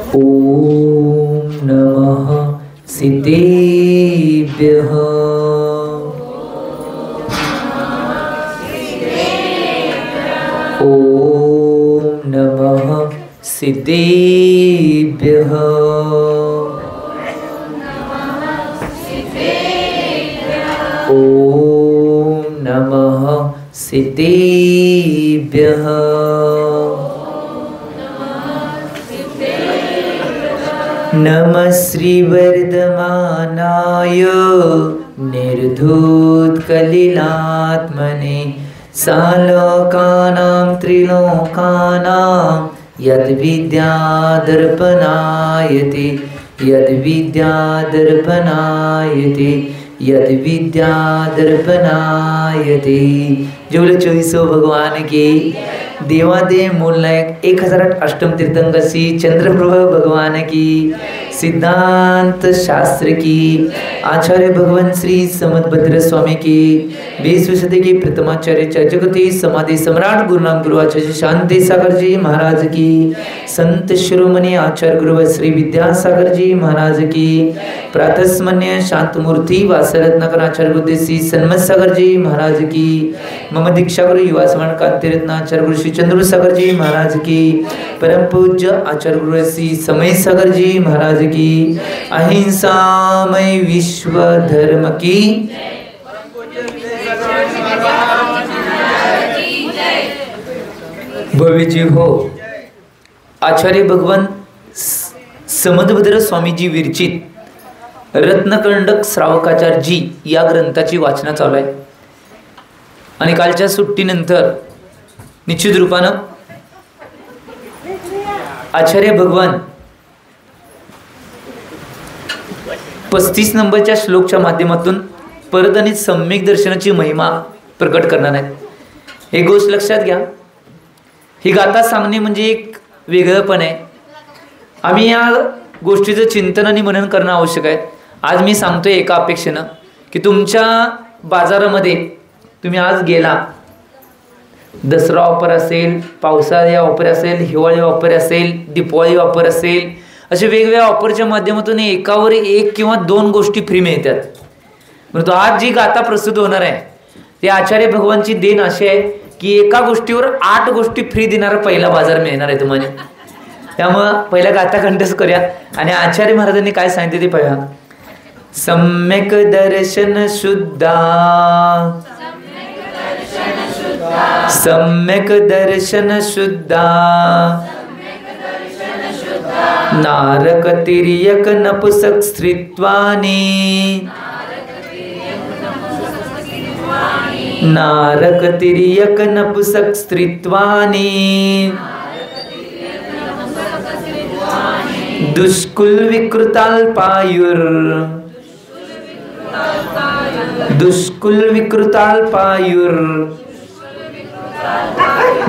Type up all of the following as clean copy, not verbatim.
ओम नमः सिद्धेभ्यः। ओम नमः सिद्धेभ्यः। ओम नमः सिद्धेभ्यः। नमः श्रीवर्धमानाय निर्धूतकलिलात्मने सालोकानां त्रिलोकानां यद्विद्यादर्पणायते यद्विद्यादर्पणायते यद्विद्यादर्पणायते। जुगल 24 भगवान की देवादेव मूलनायक 1008 अष्टम तीर्थंकर श्री चंद्रप्रभा भगवान की सिद्धांत शास्त्र की आचार्य भगवान श्री समदभद्र स्वामी की 20वीं सदी की प्रथमाचार्य जगती समाधि सम्राट गुरुनाम गुरु आचार्य शांति सागर जी महाराज की, संत शिरोमणि आचार्य गुरु श्री विद्यासागर जी महाराज की, प्रातस्मन्य शांतमूर्ति वासरत्नाकर आचार्य गुरु श्री सन्मत सागर जी महाराज की, मम दीक्षा गुरु युवा स्मरण कांति रत्न आचार्य गुरु श्री चंद्र सागर जी महाराज की, परम पूज्य आचार्य गुरु श्री समय सागर जी महाराज की, अहिंसामय विश्व धर्म की। भव्य जी हो। आचार्य भगवान समदभद्र स्वामीजी विरचित रत्नकंडक श्रावकाचार्य जी या ग्रंथाची वाचना चालू आहे आणि कालच्या सुट्टीनंतर निश्चित रूपानं आचार्य भगवान 35 नंबरच्या श्लोकच्या माध्यमातून परत आणि सम्यक दर्शनाची महिमा प्रकट करणार आहेत। हे गोष्ट लक्षात घ्या, ही गाथा सांगणे म्हणजे एक वेगळंपण आहे। आम्ही या गोष्टीचं चिंतन आणि मनन करणं आवश्यक आहे। आज मी सांगतोय एका अपेक्षेनं की तुमच्या बाजारामध्ये तुम्ही आज गेला, दसरा ऑफर असेल, पावसाळी ऑफर असेल, हिवाळी ऑफर असेल, दिवाळी ऑफर असेल, असे वेगवेगळ्या ऑफरच्या माध्यमातून एकावर एक किंवा 2 गोष्टी फ्री मिळतात। परंतु आज जी गाथा प्रस्तुत होणार आहे ते आचार्य भगवानची देण अशी आहे की एका गोष्टीवर 8 गोष्टी फ्री देणारा पहिला बाजार मिळणार आहे तुम्हाला। त्यामुळं पहिला गाथा कंठस्थ करूया आणि आचार्य महाराजांनी काय सांगितले ते पाहूया। सम्यक दर्शन शुद्धा, सम्यक दर्शन शुद्धा, नारक तिर्यक नपुसक स्त्रीत्वानि, नारक तिर्यक नपुसक स्त्रीत्वानि, दुष्कुल विकृताल्पायुर, दुष्कुल विकृताल्पायुर,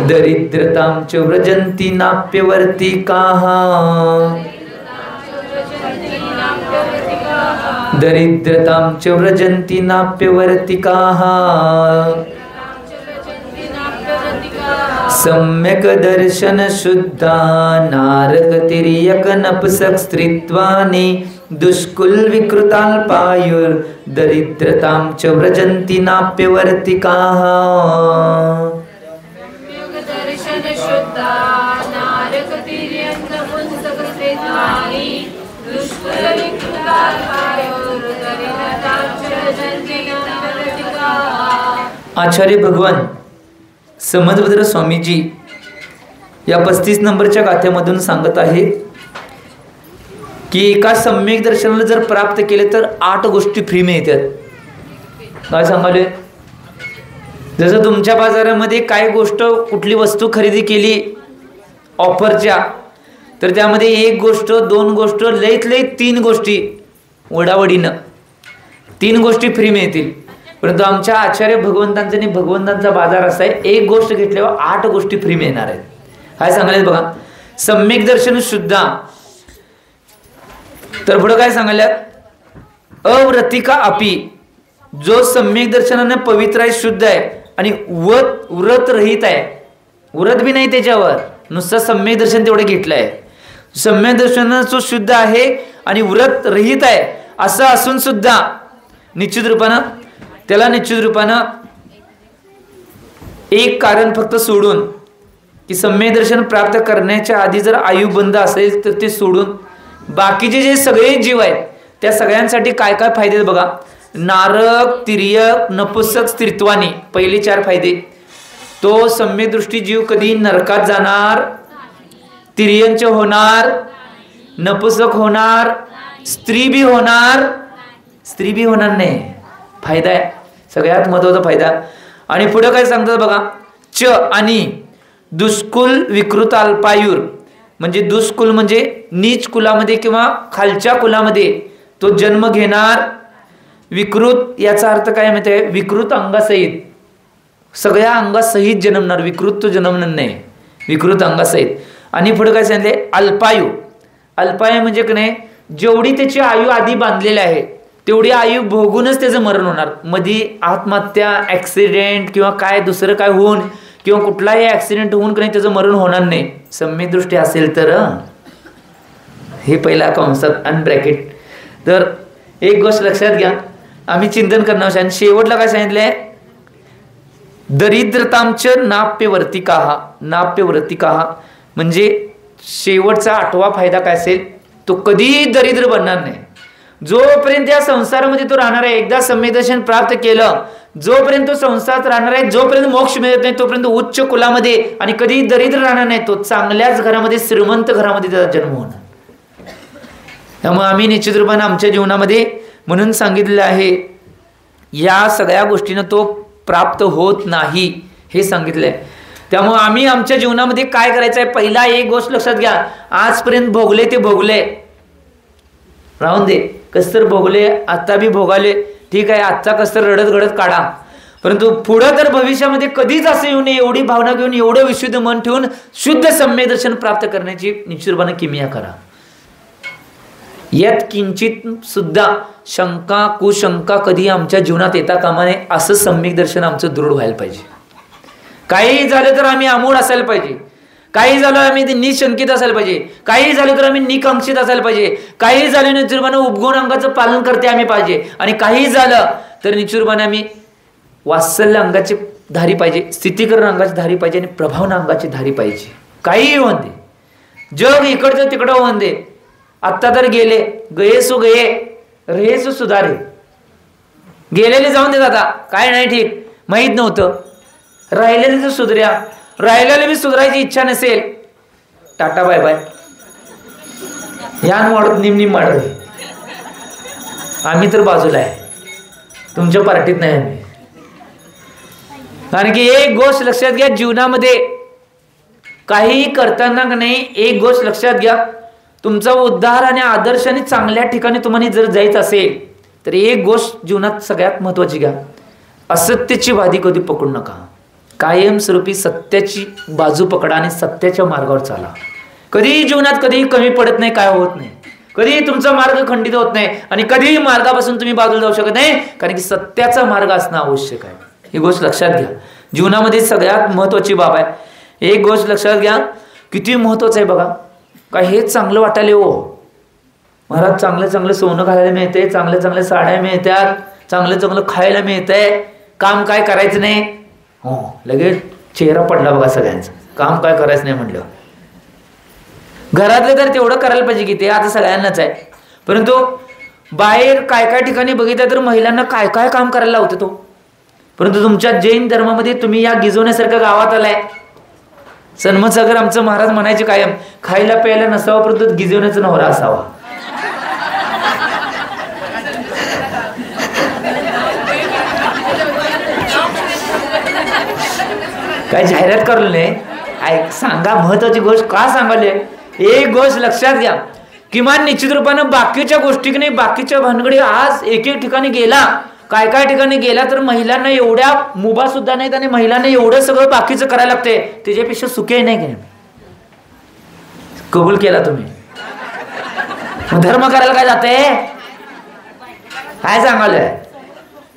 दरिद्रतां च व्रजन्ति नाप्यवर्तिकाः, दरिद्रतां च व्रजन्ति नाप्यवर्तिकाः, सम्यक दर्शन शुद्धा, नारक तिर्यक नपुसक स्त्रीत्वानि, दुष्कुल विकृताल्पायुर, दरिद्रतां च व्रजन्ति नाप्यवर्तिकाः। आचार्य भगवान समदभद्र स्वामीजी या 35 नंबरच्या गाथ्यामधून सांगत आहे की एका सम्यक दर्शनाला जर प्राप्त केले तर 8 गोष्टी फ्री मिळतात। काय सांगाले, जसं तुमच्या बाजारामध्ये काय गोष्ट कुठली वस्तू खरेदी केली ऑफरच्या तर त्यामध्ये 1 गोष्ट 2 गोष्ट लईत लई 3 गोष्टी वडावडीनं 3 गोष्टी फ्री मिळतील। परंतु आमच्या आचार्य भगवंतांचा आणि भगवंतांचा बाजार असा आहे 1 गोष्ट घेतल्यावर 8 गोष्टी फ्री मिळणार आहेत। काय सांगायला बघा, सम्यक दर्शन शुद्धा, तर पुढे काय सांगायला, अव्रतिका अपि, जो सम्यक दर्शनाने पवित्र आहे, शुद्ध आहे आणि व्रत रहित आहे, व्रत बी नाही त्याच्यावर, नुसतं सम्यक दर्शन तेवढे घेतलंय, सम्यक दर्शन तो शुद्ध आहे आणि व्रत रहित आहे असं असून सुद्धा निश्चित रूपानं एक कारण फक्त सोडून की सम्यक दर्शन प्राप्त करण्याच्या आधी जर आयु बंद असेल तर ते सोडून बाकीचे जे सगळे जीव आहेत त्या सगळ्यांसाठी काय काय फायदे आहेत बघा. नारक, तिर्यक, नपुंसक, स्त्रीत्वानी, पहिले 4 फायदे. तो सम्यक दृष्टी जीव कधी नरकात जाणार, तिर्यंच होणार, नपुंसक होणार, स्त्री बी होणार नाही. फायदा आहे, सगळ्यात महत्वाचा फायदा. आणि पुढे काय सांगतात बघा. च आणि दुष्कुल विकृत अल्पायुर, म्हणजे दुष्कुल म्हणजे नीच कुलामध्ये किंवा खालच्या कुलामध्ये तो जन्म घेणार. विकृत याचा अर्थ काय माहिती आहे, विकृत अंगासहित, सगळ्या अंगासहित जन्मणार, विकृत तो जन्मणार नाही, विकृत अंगासहित. आणि पुढे काय सांगितले, अल्पायू. अल्पायू म्हणजे की नाही, जेवढी त्याची आयु आधी बांधलेली आहे तेवढी आयु भोगूनच त्याचं मरण होणार. मध्ये आत्महत्या, ऍक्सिडेंट किंवा काय दुसरं काय होऊन किंवा कुठलाही ऍक्सिडेंट होऊन की नाही त्याचं मरण होणार नाही, सम्यक दृष्टी असेल तर. हे पहिला कंसात अनब्रॅकेट. तर एक गोष्ट लक्षात घ्या, आम्ही चिंतन करणार. आणि शेवटला काय सांगितलंय, दरिद्रतांच नाप्यवर्तिकाः, म्हणजे शेवटचा 8वा फायदा काय असेल, तो कधीही दरिद्र बनणार नाही. जोपर्यंत या संसारामध्ये तो राहणार आहे, एकदा सम्यक दर्शन प्राप्त केलं, जोपर्यंत तो संसारात राहणार आहे, जोपर्यंत मोक्ष मिळत नाही तोपर्यंत उच्च कुलामध्ये आणि कधी दरिद्र राहणार नाही. तो चांगल्याच घरामध्ये, श्रीमंत घरामध्ये त्याचा जन्म होणार. त्यामुळे आम्ही निश्चित रूपाने आमच्या जीवनामध्ये म्हणून सांगितलेलं आहे, या सगळ्या गोष्टीनं तो प्राप्त होत नाही हे सांगितलंय. त्यामुळे आम्ही आमच्या जीवनामध्ये काय करायचं आहे, पहिला एक गोष्ट लक्षात घ्या, आजपर्यंत भोगले ते भोगले, राहून दे, कस तर भोगले, आता बी भोगाले, ठीक आहे, आजचा कस तर रडत घडत काढा, परंतु पुढं तर भविष्यामध्ये कधीच असं येऊ नये एवढी भावना घेऊन, एवढं विशुद्ध मन ठेवून शुद्ध सम्यक दर्शन प्राप्त करण्याची निश्चितपणे किमया करा. यात किंचित सुद्धा शंका कुशंका कधी आमच्या जीवनात येता कामा नये, असं सम्यक दर्शन आमचं दृढ व्हायला पाहिजे. काही झालं तर आम्ही आमूढ असायला पाहिजे, काही झालं आम्ही निशंकित असायला पाहिजे, काही झालं तर आम्ही निकांक्षित असायला पाहिजे, काही झालं निश्चितपणे उपगुण अंगाचं पालन करते आम्ही पाहिजे, आणि काही झालं तर निश्चितपणे आम्ही वात्सल्य अंगाची धारी पाहिजे, स्थितीकरण अंगाची धारी पाहिजे आणि प्रभावना अंगाची धारी पाहिजे. काही होऊन दे, जग इकडचं तिकडं होऊन दे, आत्ता तर गेले, गये सो गये, रहे सो सुधारे. गेलेले जाऊन देत, आता काय नाही ठीक, माहीत नव्हतं, राहिलेले तर सुधऱ्या, राहिलेले बी सुधारायची इच्छा नसेल, टाटा बाय बाय, यान वाढत निम वाढत, आम्ही तर बाजूला आहे, तुमच्या पार्टीत नाही आम्ही. कारण की एक गोष्ट लक्षात घ्या, जीवनामध्ये काही करताना नाही, एक गोष्ट लक्षात घ्या, तुमचा उद्धार आणि आदर्श आणि चांगल्या ठिकाणी तुम्हाला जर जायचं असेल तर एक गोष्ट जीवनात सगळ्यात महत्वाची घ्या, असत्याची वादी कधी पकडू नका, कायमस्वरूपी सत्याची बाजू पकडा आणि सत्याच्या मार्गावर चाला. कधीही जीवनात कधीही कमी पडत नाही, काय होत नाही, कधीही तुमचा मार्ग खंडित होत नाही आणि कधीही मार्गापासून तुम्ही बाजूला जाऊ शकत नाही, कारण की सत्याचा मार्ग असणं आवश्यक आहे. ही गोष्ट लक्षात घ्या, जीवनामध्ये सगळ्यात महत्वाची बाब आहे. एक गोष्ट लक्षात घ्या, किती महत्वाचं आहे बघा, काय हेच चांगलं वाटायला हो महाराज, चांगलं चांगलं सोनं घालायला मिळतंय, चांगल्या चांगल्या साड्या मिळतात, चांगलं चांगलं खायला मिळतंय, काम काय करायचं नाही, हो लगेच चेहरा पडला बघा सगळ्यांचा, काम काय करायचं नाही म्हटलं. घरातलं तर तेवढं करायला पाहिजे की ते आता सगळ्यांनाच आहे, परंतु बाहेर काय काय ठिकाणी बघितलं तर महिलांना काय काय काम करायला लावतो तो. परंतु तुमच्या जैन धर्मामध्ये तुम्ही या गिजवण्यासारख्या गावात आलाय. सन्मत सागर आमचं महाराज म्हणायचे कायम, खायला प्यायला नसावं परंतु गिजवण्याचा नवरा असावा. काय जाहिरात करलो नाही, सांगा महत्वाची गोष्ट का सांगाले. एक गोष्ट लक्षात घ्या, किमान निश्चित रूपानं बाकीच्या गोष्टी नाही, बाकीच्या भानगडी आज एक एक ठिकाणी गेला, काय काय ठिकाणी गेला तर महिलांना एवढ्या मुभा सुद्धा नाहीत आणि महिलांना एवढं सगळं बाकीचं करायला लागते, त्याच्यापेक्षा सुखी नाही काय कबूल केला तुम्ही. धर्म करायला काय जाते, काय सांगायला,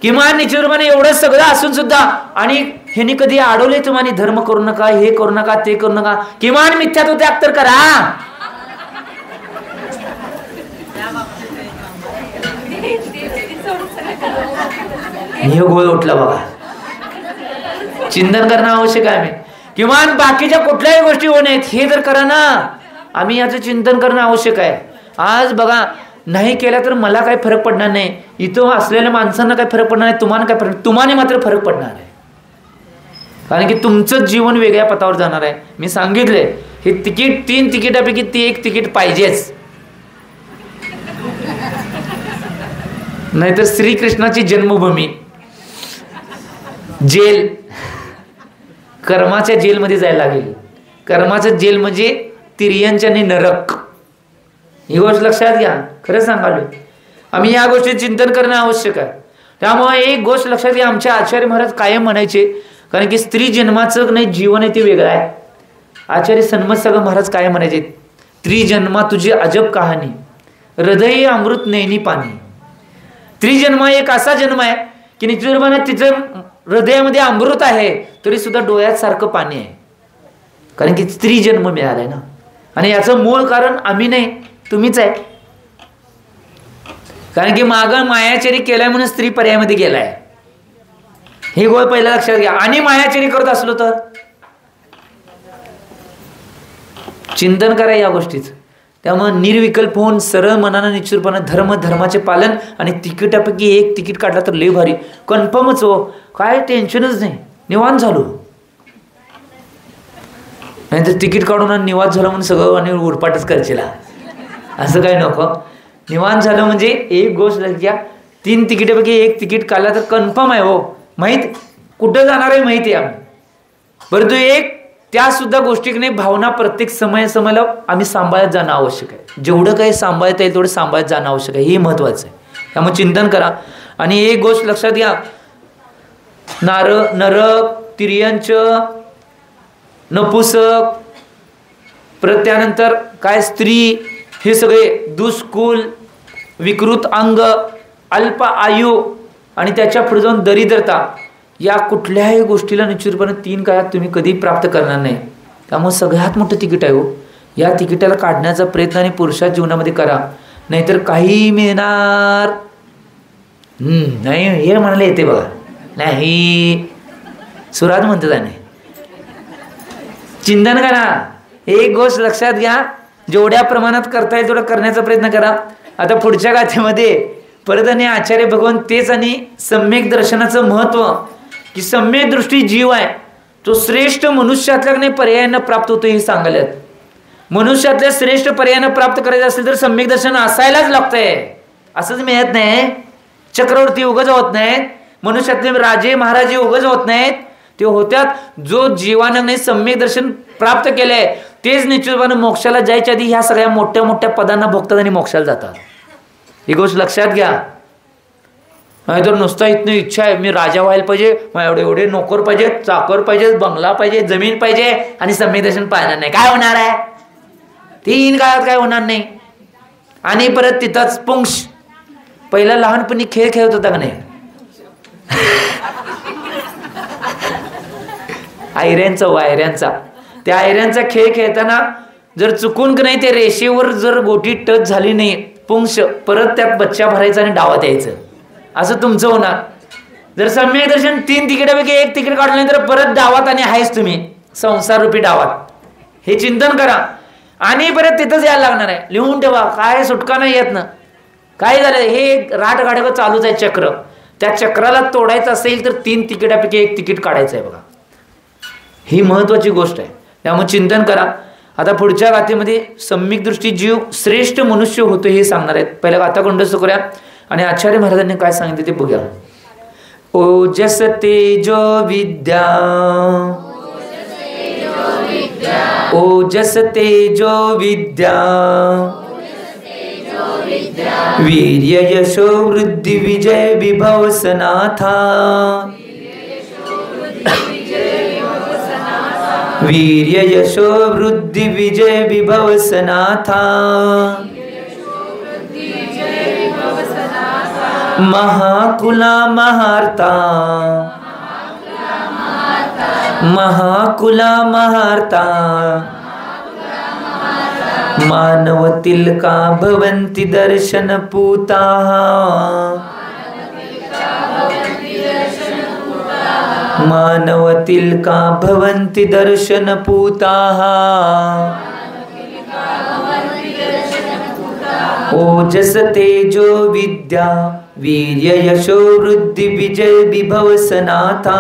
किमान निश्चित रूपाने एवढं सगळं असून सुद्धा, आणि ह्यांनी कधी अडवले तुम्हाला धर्म करू नका, हे करू नका, ते करू नका, किमान मिथ्यात्व त्याग तर करा. हे गोळ उठला बघा. चिंतन करणं आवश्यक आहे. किमान बाकीच्या कुठल्याही गोष्टी होणे हे जर करा ना, आम्ही याचं चिंतन करणं आवश्यक आहे. आज बघा, नाही केला तर मला काही फरक पडणार नाही, इथं असलेल्या माणसांना काही फरक पडणार नाही, तुम्हाला काय फरक, तुम्हाला मात्र फरक पडणार आहे. कारण की तुमचं जीवन वेगळ्या पथावर जाणार आहे. मी सांगितले, हे तिकीट 3 तिकिटापैकी ती एक तिकीट पाहिजेच, नाहीतर श्रीकृष्णाची जन्मभूमी जेल, कर्माच्या जेलमध्ये जायला लागेल. कर्माचं जेल म्हणजे तिर्यंच्या आणि नरक. ही गोष्ट लक्षात घ्या. खरं सांगालोय, आम्ही या गोष्टीत चिंतन करणं आवश्यक आहे. त्यामुळे एक गोष्ट लक्षात घ्या, आमचे आचार्य महाराज कायम म्हणायचे, कारण की स्त्री जन्माचं नाही जीवन आहे ते वेगळं आहे. आचार्य सन्मत सगळं महाराज कायम म्हणायचे, त्रिजन्मा तुझी अजब कहाणी, हृदय अमृत नैनी पाणी. त्रिजन्म एक असा जन्म आहे की निश्चितपणे तिचं हृदयामध्ये अमृत आहे, तरी सुद्धा डोळ्यात सारखं पाणी आहे. कारण की स्त्री जन्म मिळालाय ना. आणि याचं मूळ कारण आम्ही नाही, तुम्हीच आहे. कारण की मागं मायाचरी केलाय म्हणून स्त्री पर्यायामध्ये गेलाय. ही गोष्ट पहिला लक्षात घ्या. आणि मायाचरी करत असलो तर चिंतन करा या गोष्टीच. त्यामुळे निर्विकल्प होऊन सरळ मनानं निश्चितपणे धर्माचे पालन, आणि तिकिटापैकी एक तिकीट काढला तर लय भारी, कन्फर्मच हो, काय टेन्शनच नाही, निवांत झालो. नाही तर तिकीट काढून निवांत झालं म्हणून सगळं आणि उरपाटच करशीला, असं काय नको. निवांत झालं म्हणजे एक गोष्ट घ्या, 3 तिकिटापैकी एक तिकीट काढला तर कन्फर्म आहे हो, माहीत कुठं जाणार आहे माहिती आहे आम्ही. परंतु एक त्या सुद्धा गोष्टीकडे भावना प्रत्येक समयाला आम्ही सांभाळत जाणं आवश्यक आहे. जेवढं काही सांभाळता येईल तेवढं सांभाळत जाणं आवश्यक आहे, हे महत्त्वाचं आहे. त्यामुळे चिंतन करा. आणि एक गोष्ट लक्षात घ्या, नरक, तिर्यंच, नपुसक, परत त्यानंतर काय स्त्री, हे सगळे दुष्कुल, विकृत अंग, अल्प आयु आणि त्याच्या पुढे जाऊन दरिद्रता, या कुठल्याही गोष्टीला निश्चितपणे 3 काळात तुम्ही कधी प्राप्त करणार नाही. त्यामुळे सगळ्यात मोठं तिकीट आहे हो. या तिकिटाला काढण्याचा प्रयत्न आणि पुरुषाच्या जीवनामध्ये करा, नाहीतर काही मिळणार नाही. हे म्हणाले येते बघा, नाही सुरात म्हणतात आणि चिंतन करा. एक गोष्ट लक्षात घ्या, जेवढ्या प्रमाणात करता येईल तेवढं करण्याचा प्रयत्न करा. आता पुढच्या गाथेमध्ये परत आणि आचार्य भगवान तेच आणि सम्यक दर्शनाचं महत्त्व, की सम्यक दृष्टी जीव आहे तो श्रेष्ठ मनुष्यातल्या पर्यायानं प्राप्त होतो हे सांगायला. मनुष्यातल्या श्रेष्ठ पर्यायानं प्राप्त करायचं असेल तर सम्यक दर्शन असायलाच लागतंय. असंच मिळत नाही. चक्रवर्ती उगाच होत नाहीत, मनुष्यातले राजे महाराजे उगाच होत नाहीत, ते होत्यात जो जीवानं नाही सम्यक दर्शन प्राप्त केलंय तेच निश्चितपणे मोक्षाला जायच्या आधी ह्या सगळ्या मोठ्या मोठ्या पदांना भोगतात आणि मोक्षाला जातात. ही गोष्ट लक्षात घ्या. नाही तर नुसता इथनं इच्छा आहे मी राजा व्हायला पाहिजे, मग एवढे नोकर पाहिजे, चाकर पाहिजे, बंगला पाहिजे, जमीन पाहिजे, आणि सम्यक दर्शन पाहणार नाही, काय होणार आहे? 3 काळात काय होणार नाही. आणि परत तिथंच पुंश, पहिला लहानपणी खेळ खेळत होता का नाही, वायऱ्यांचा, त्या आयऱ्यांचा खेळ खेळताना जर चुकून नाही ते रेषेवर जर गोटी टच झाली नाही, पुंश परत त्यात बच्चा भरायचा आणि डावात यायचं, असं तुमचं होणार. जर सम्यक दर्शन 3 तिकिटापैकी 1 तिकीट काढलं नाही तर परत डावात आणि आहेच तुम्ही संसार रूपी डावात. हे चिंतन करा. आणि परत तिथंच यायला लागणार आहे. लिहून ठेवा, काय सुटका नाही येत ना. काय झालं, हे राटगाड्यावर चालूच आहे चक्र. त्या चक्राला तोडायचं असेल तर 3 तिकिटापैकी 1 तिकीट काढायचं आहे बघा. ही महत्वाची गोष्ट आहे. त्यामुळे चिंतन करा. आता पुढच्या गाथेमध्ये सम्यक दृष्टी जीव श्रेष्ठ मनुष्य होतो हे सांगणार आहेत. पहिल्या गाथा कंठस्थ करूया आणि आचार्य महाराजांनी काय सांगितले ते बघूया. ओजस तेजो विद्या, ओजस तेजो विद्या, वीर्य यशो वृद्धि विजय विभव सनाथा, वीर्य यशो वृद्धि विजय विभव सनाथा, महाकुला महार्ता, महाकुला महार्ता, मानवतील का भवन्ति दर्शन पूता, मानवतील का भवन्ति दर्शनपूताः ओजस तेजो विद्या वीर्य यशो वृद्धि विजय विभव सनाथा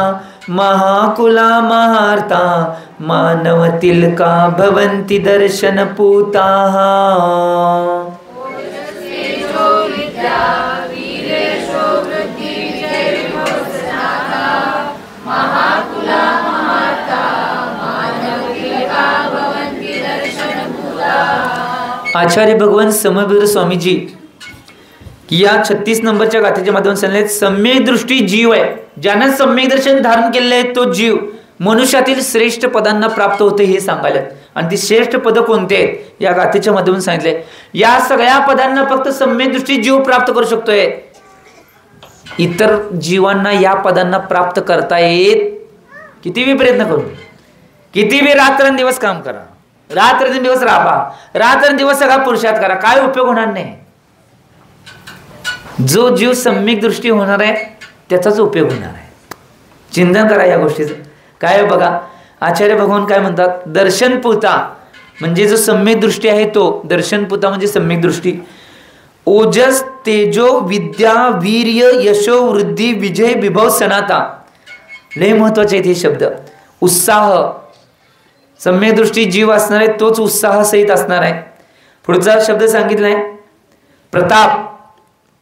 महाकुला महार्ता मानवतील का भवन्ति दर्शनपूताः आचार्य भगवान समवेद स्वामीजी या 36 नंबरच्या गाथेच्या माध्यमातून सांगितले सम्यक दृष्टी जीव आहे. ज्यानं सम्यक दर्शन धारण केलेलं आहे तो जीव मनुष्यातील श्रेष्ठ पदांना प्राप्त होते हे सांगायला. आणि ती श्रेष्ठ पद कोणते आहेत या गाथेच्या माध्यमातून सांगितले. या सगळ्या पदांना फक्त सम्यक दृष्टी जीव प्राप्त करू शकतोय. इतर जीवांना या पदांना प्राप्त करता येत किती बी प्रयत्न करू, किती बी रात्रंदिवस काम करा, रात्रंदिवस राहा, रात्रंदिवस सगळा पुरुषार्थ करा, काय उपयोग होणार नाही. जो जीव सम्यक दृष्टी होणार आहे त्याचाच उपयोग होणार आहे. चिंतन करा या गोष्टीचं. काय बघा आचार्य भगवान काय म्हणतात, दर्शनपूता म्हणजे जो सम्यक दृष्टी आहे तो दर्शनपूता म्हणजे सम्यक दृष्टी. ओजस तेजो विद्या वीर्य यशो वृद्धी विजय विभव सनाता. लय महत्वाचे आहेत हे शब्द. उत्साह सम्यक दृष्टी जीव असणार आहे तोच उत्साह सहित असणार आहे. पुढचा शब्द सांगितलाय प्रताप.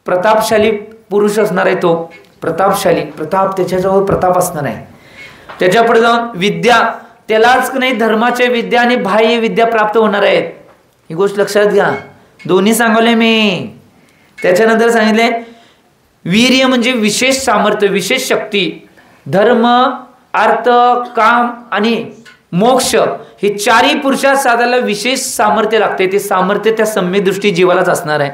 प्रतापशाली पुरुष असणार आहे तो प्रतापशाली. प्रताप त्याच्याजवळ प्रताप असणार आहे. त्याच्या पुढे जाऊन विद्या त्यालाच नाही धर्माच्या विद्या आणि बाह्य विद्या प्राप्त होणार आहेत. ही गोष्ट लक्षात घ्या. दोन्ही सांगवले मी. त्याच्यानंतर सांगितले वीर्य म्हणजे विशेष सामर्थ्य विशेष शक्ती. धर्म अर्थ काम आणि मोक्ष हे चारही पुरुषात साधायला विशेष सामर्थ्य लागते. ते सामर्थ्य त्या सम्यक दृष्टी जीवालाच असणार आहे.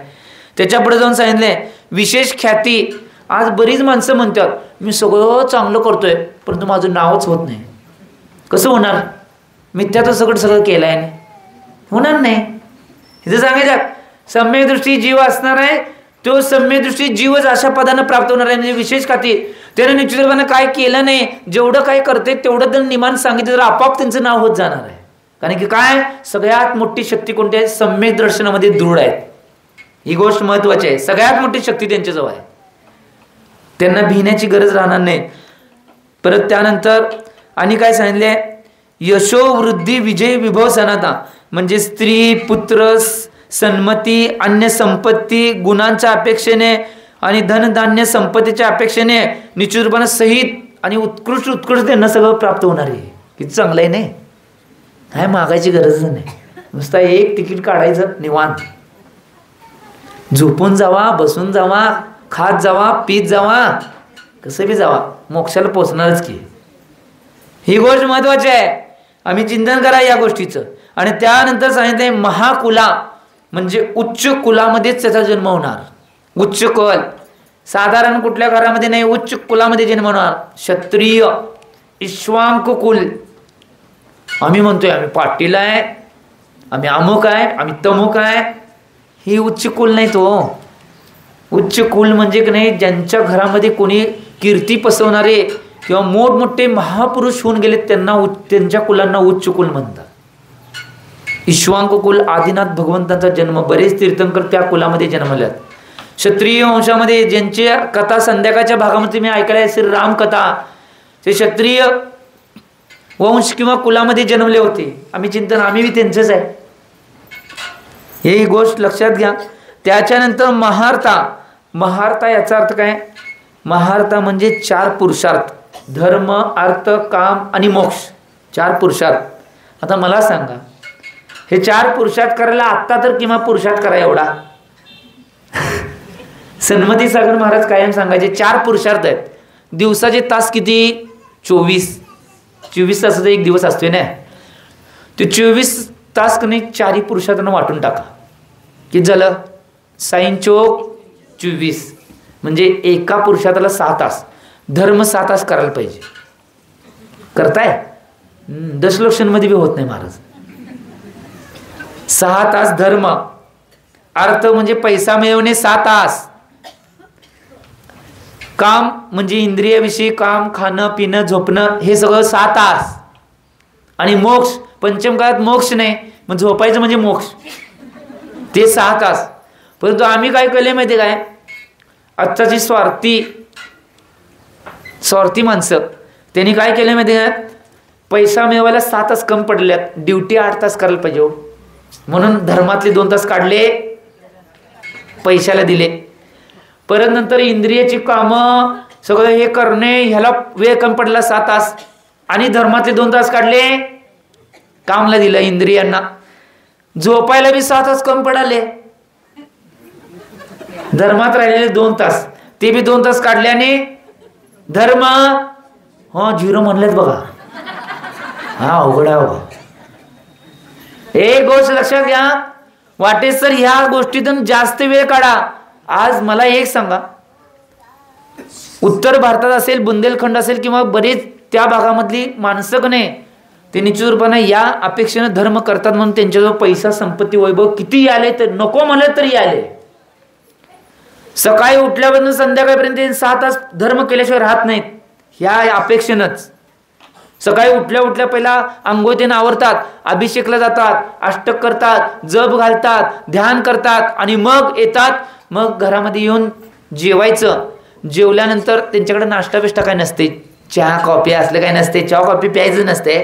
त्याच्या पुढे जाऊन सांगितले विशेष ख्याती. आज बरीच माणसं म्हणतात मी सगळं चांगलं करतोय परंतु माझं नावच होत नाही. कसं होणार? मिथ्याचं सगळं केलं आहे, होणार नाही. इथं सांगायचं सम्यक दृष्टी जीव असणार आहे तो सम्यक दृष्टी जीवच अशा पदानं प्राप्त होणार आहे. म्हणजे विशेष ख्याती. त्याने निश्चितपणे काय केलं नाही, जेवढं काय करते तेवढं तर निमान सांगितलं तर आपोआप त्यांचं नाव होत जाणार आहे. कारण की काय सगळ्यात मोठी शक्ती कोणती आहे? सम्यक दर्शनामध्ये दृढ आहे. ही गोष्ट महत्वाची आहे. सगळ्यात मोठी शक्ती त्यांच्याजवळ आहे. त्यांना भिण्याची गरज राहणार नाही. परत त्यानंतर आणि काय सांगितले यशो वृद्धी विजय विभव सनाता म्हणजे स्त्री पुत्र सन्मती अन्य संपत्ती गुणांच्या अपेक्षेने आणि धनधान्य संपत्तीच्या अपेक्षेने निश्चितपणे सहित आणि उत्कृष्ट त्यांना सगळं प्राप्त होणार आहे. किती चांगलं आहे नाही. काय मागायची गरज नाही. नुसता एक तिकीट काढायचं निवांत झोपून जावा बसून जावा खात जावा पीत जावा कसं बी जावा मोक्षाला पोचणारच की. ही गोष्ट महत्वाची आहे. आम्ही चिंतन करा या गोष्टीचं. आणि त्यानंतर सांगितले महाकुला म्हणजे उच्च कुलामध्येच त्याचा जन्म होणार. उच्च कुल साधारण कुठल्या घरामध्ये नाही, उच्च कुलामध्ये जन्म होणार. क्षत्रिय इक्ष्वाकु कुल. आम्ही म्हणतोय आम्ही पाटील आहे, आम्ही अमुक आहे, आम्ही तमुक आहे. ही उच्च कुल नाही. तो उच्च कुल म्हणजे की नाही ज्यांच्या घरामध्ये कोणी कीर्ती पसवणारे किंवा मोठमोठे महापुरुष होऊन गेले त्यांच्या कुलांना उच्च कुल म्हणतात. इक्ष्वाकु कुल आदिनाथ भगवंतांचा जन्म. बरेच तीर्थंकर त्या कुलामध्ये जन्मल्यात. क्षत्रिय वंशामध्ये ज्यांची कथा संध्याकाळच्या भागामध्ये मी ऐकायला असेल राम कथा ते क्षत्रिय वंश किंवा कुलामध्ये जन्मले होते. आम्ही चिंतन आम्ही बी त्यांचंच आहे. ही गोष्ट लक्षात घ्या. त्याच्यानंतर महार्ता. महार्ता याचा अर्थ काय? महार्ता म्हणजे 4 पुरुषार्थ धर्म अर्थ काम आणि मोक्ष. 4 पुरुषार्थ. आता मला सांगा हे 4 पुरुषार्थ करायला आत्ता तर किंवा पुरुषार्थ करा एवढा. सन्मती सागर महाराज कायम सांगायचे 4 पुरुषार्थ आहेत. दिवसाचे तास किती? 24 तासाचा एक दिवस असतोय ना. ते 24 तास कधी 4 पुरुषार्थांना वाटून टाका. किती झालं? 24 म्हणजे एका पुरुषार्थाला 6 तास. धर्म 6 तास करायला पाहिजे. करताय? दशलक्षांमध्ये बी होत नाही महाराज. 6 तास धर्म. अर्थ म्हणजे पैसा मिळवणे 6 तास. काम म्हणजे इंद्रियाविषयी काम, खाणं पिणं झोपणं हे सगळं 6 तास. आणि मोक्ष, पंचम काळात मोक्ष नाही, मग झोपायचं म्हणजे मोक्ष, ते 6 तास. परंतु आम्ही काय केले माहिती काय, आत्ताची स्वार्थी माणसं त्यांनी काय केलं माहिती काय, पैसा मिळवायला 6 तास कमी पडल्यात, ड्युटी 8 तास करायला पाहिजे हो. म्हणून धर्मातले 2 तास काढले, पैशाला दिले. परत नंतर इंद्रियाची कामं सगळं हे करणे, ह्याला वेळ कमी पडला 6 तास, आणि धर्मातले 2 तास काढले, कामला दिलं इंद्रियांना. झोपायला बी 6 तास कमी पडाले, धर्मात राहिलेले 2 तास, ते बी 2 तास काढल्याने धर्म 0 म्हणलेत बघा. अवघड आहे बघा. एक गोष्ट लक्षात घ्या, वाटेस तर ह्या गोष्टीतून जास्त वेळ काढा. आज मला एक सांगा, उत्तर भारतात असेल, बुंदेलखंड असेल किंवा बरेच त्या भागामधली माणसं का नाही, ते निश्चितपणे या अपेक्षेने धर्म करतात, म्हणून त्यांच्याजवळ पैसा संपत्ती वैभव किती आले तर नको म्हणलं तरी आले. सकाळी उठल्यापासून संध्याकाळपर्यंत 6 तास धर्म केल्याशिवाय राहत नाहीत, ह्या अपेक्षेनंच. सकाळी उठल्या पहिला अंघोळीने आवरतात, अभिषेकला जातात, अष्टक करतात, जप घालतात, ध्यान करतात, आणि मग येतात. मग घरामध्ये येऊन जेवायचं. जेवल्यानंतर त्यांच्याकडे नाश्ता बिष्टा काय नसते, चहा कॉफी असलं काय नसते, चहा कॉफी प्यायचं नसते.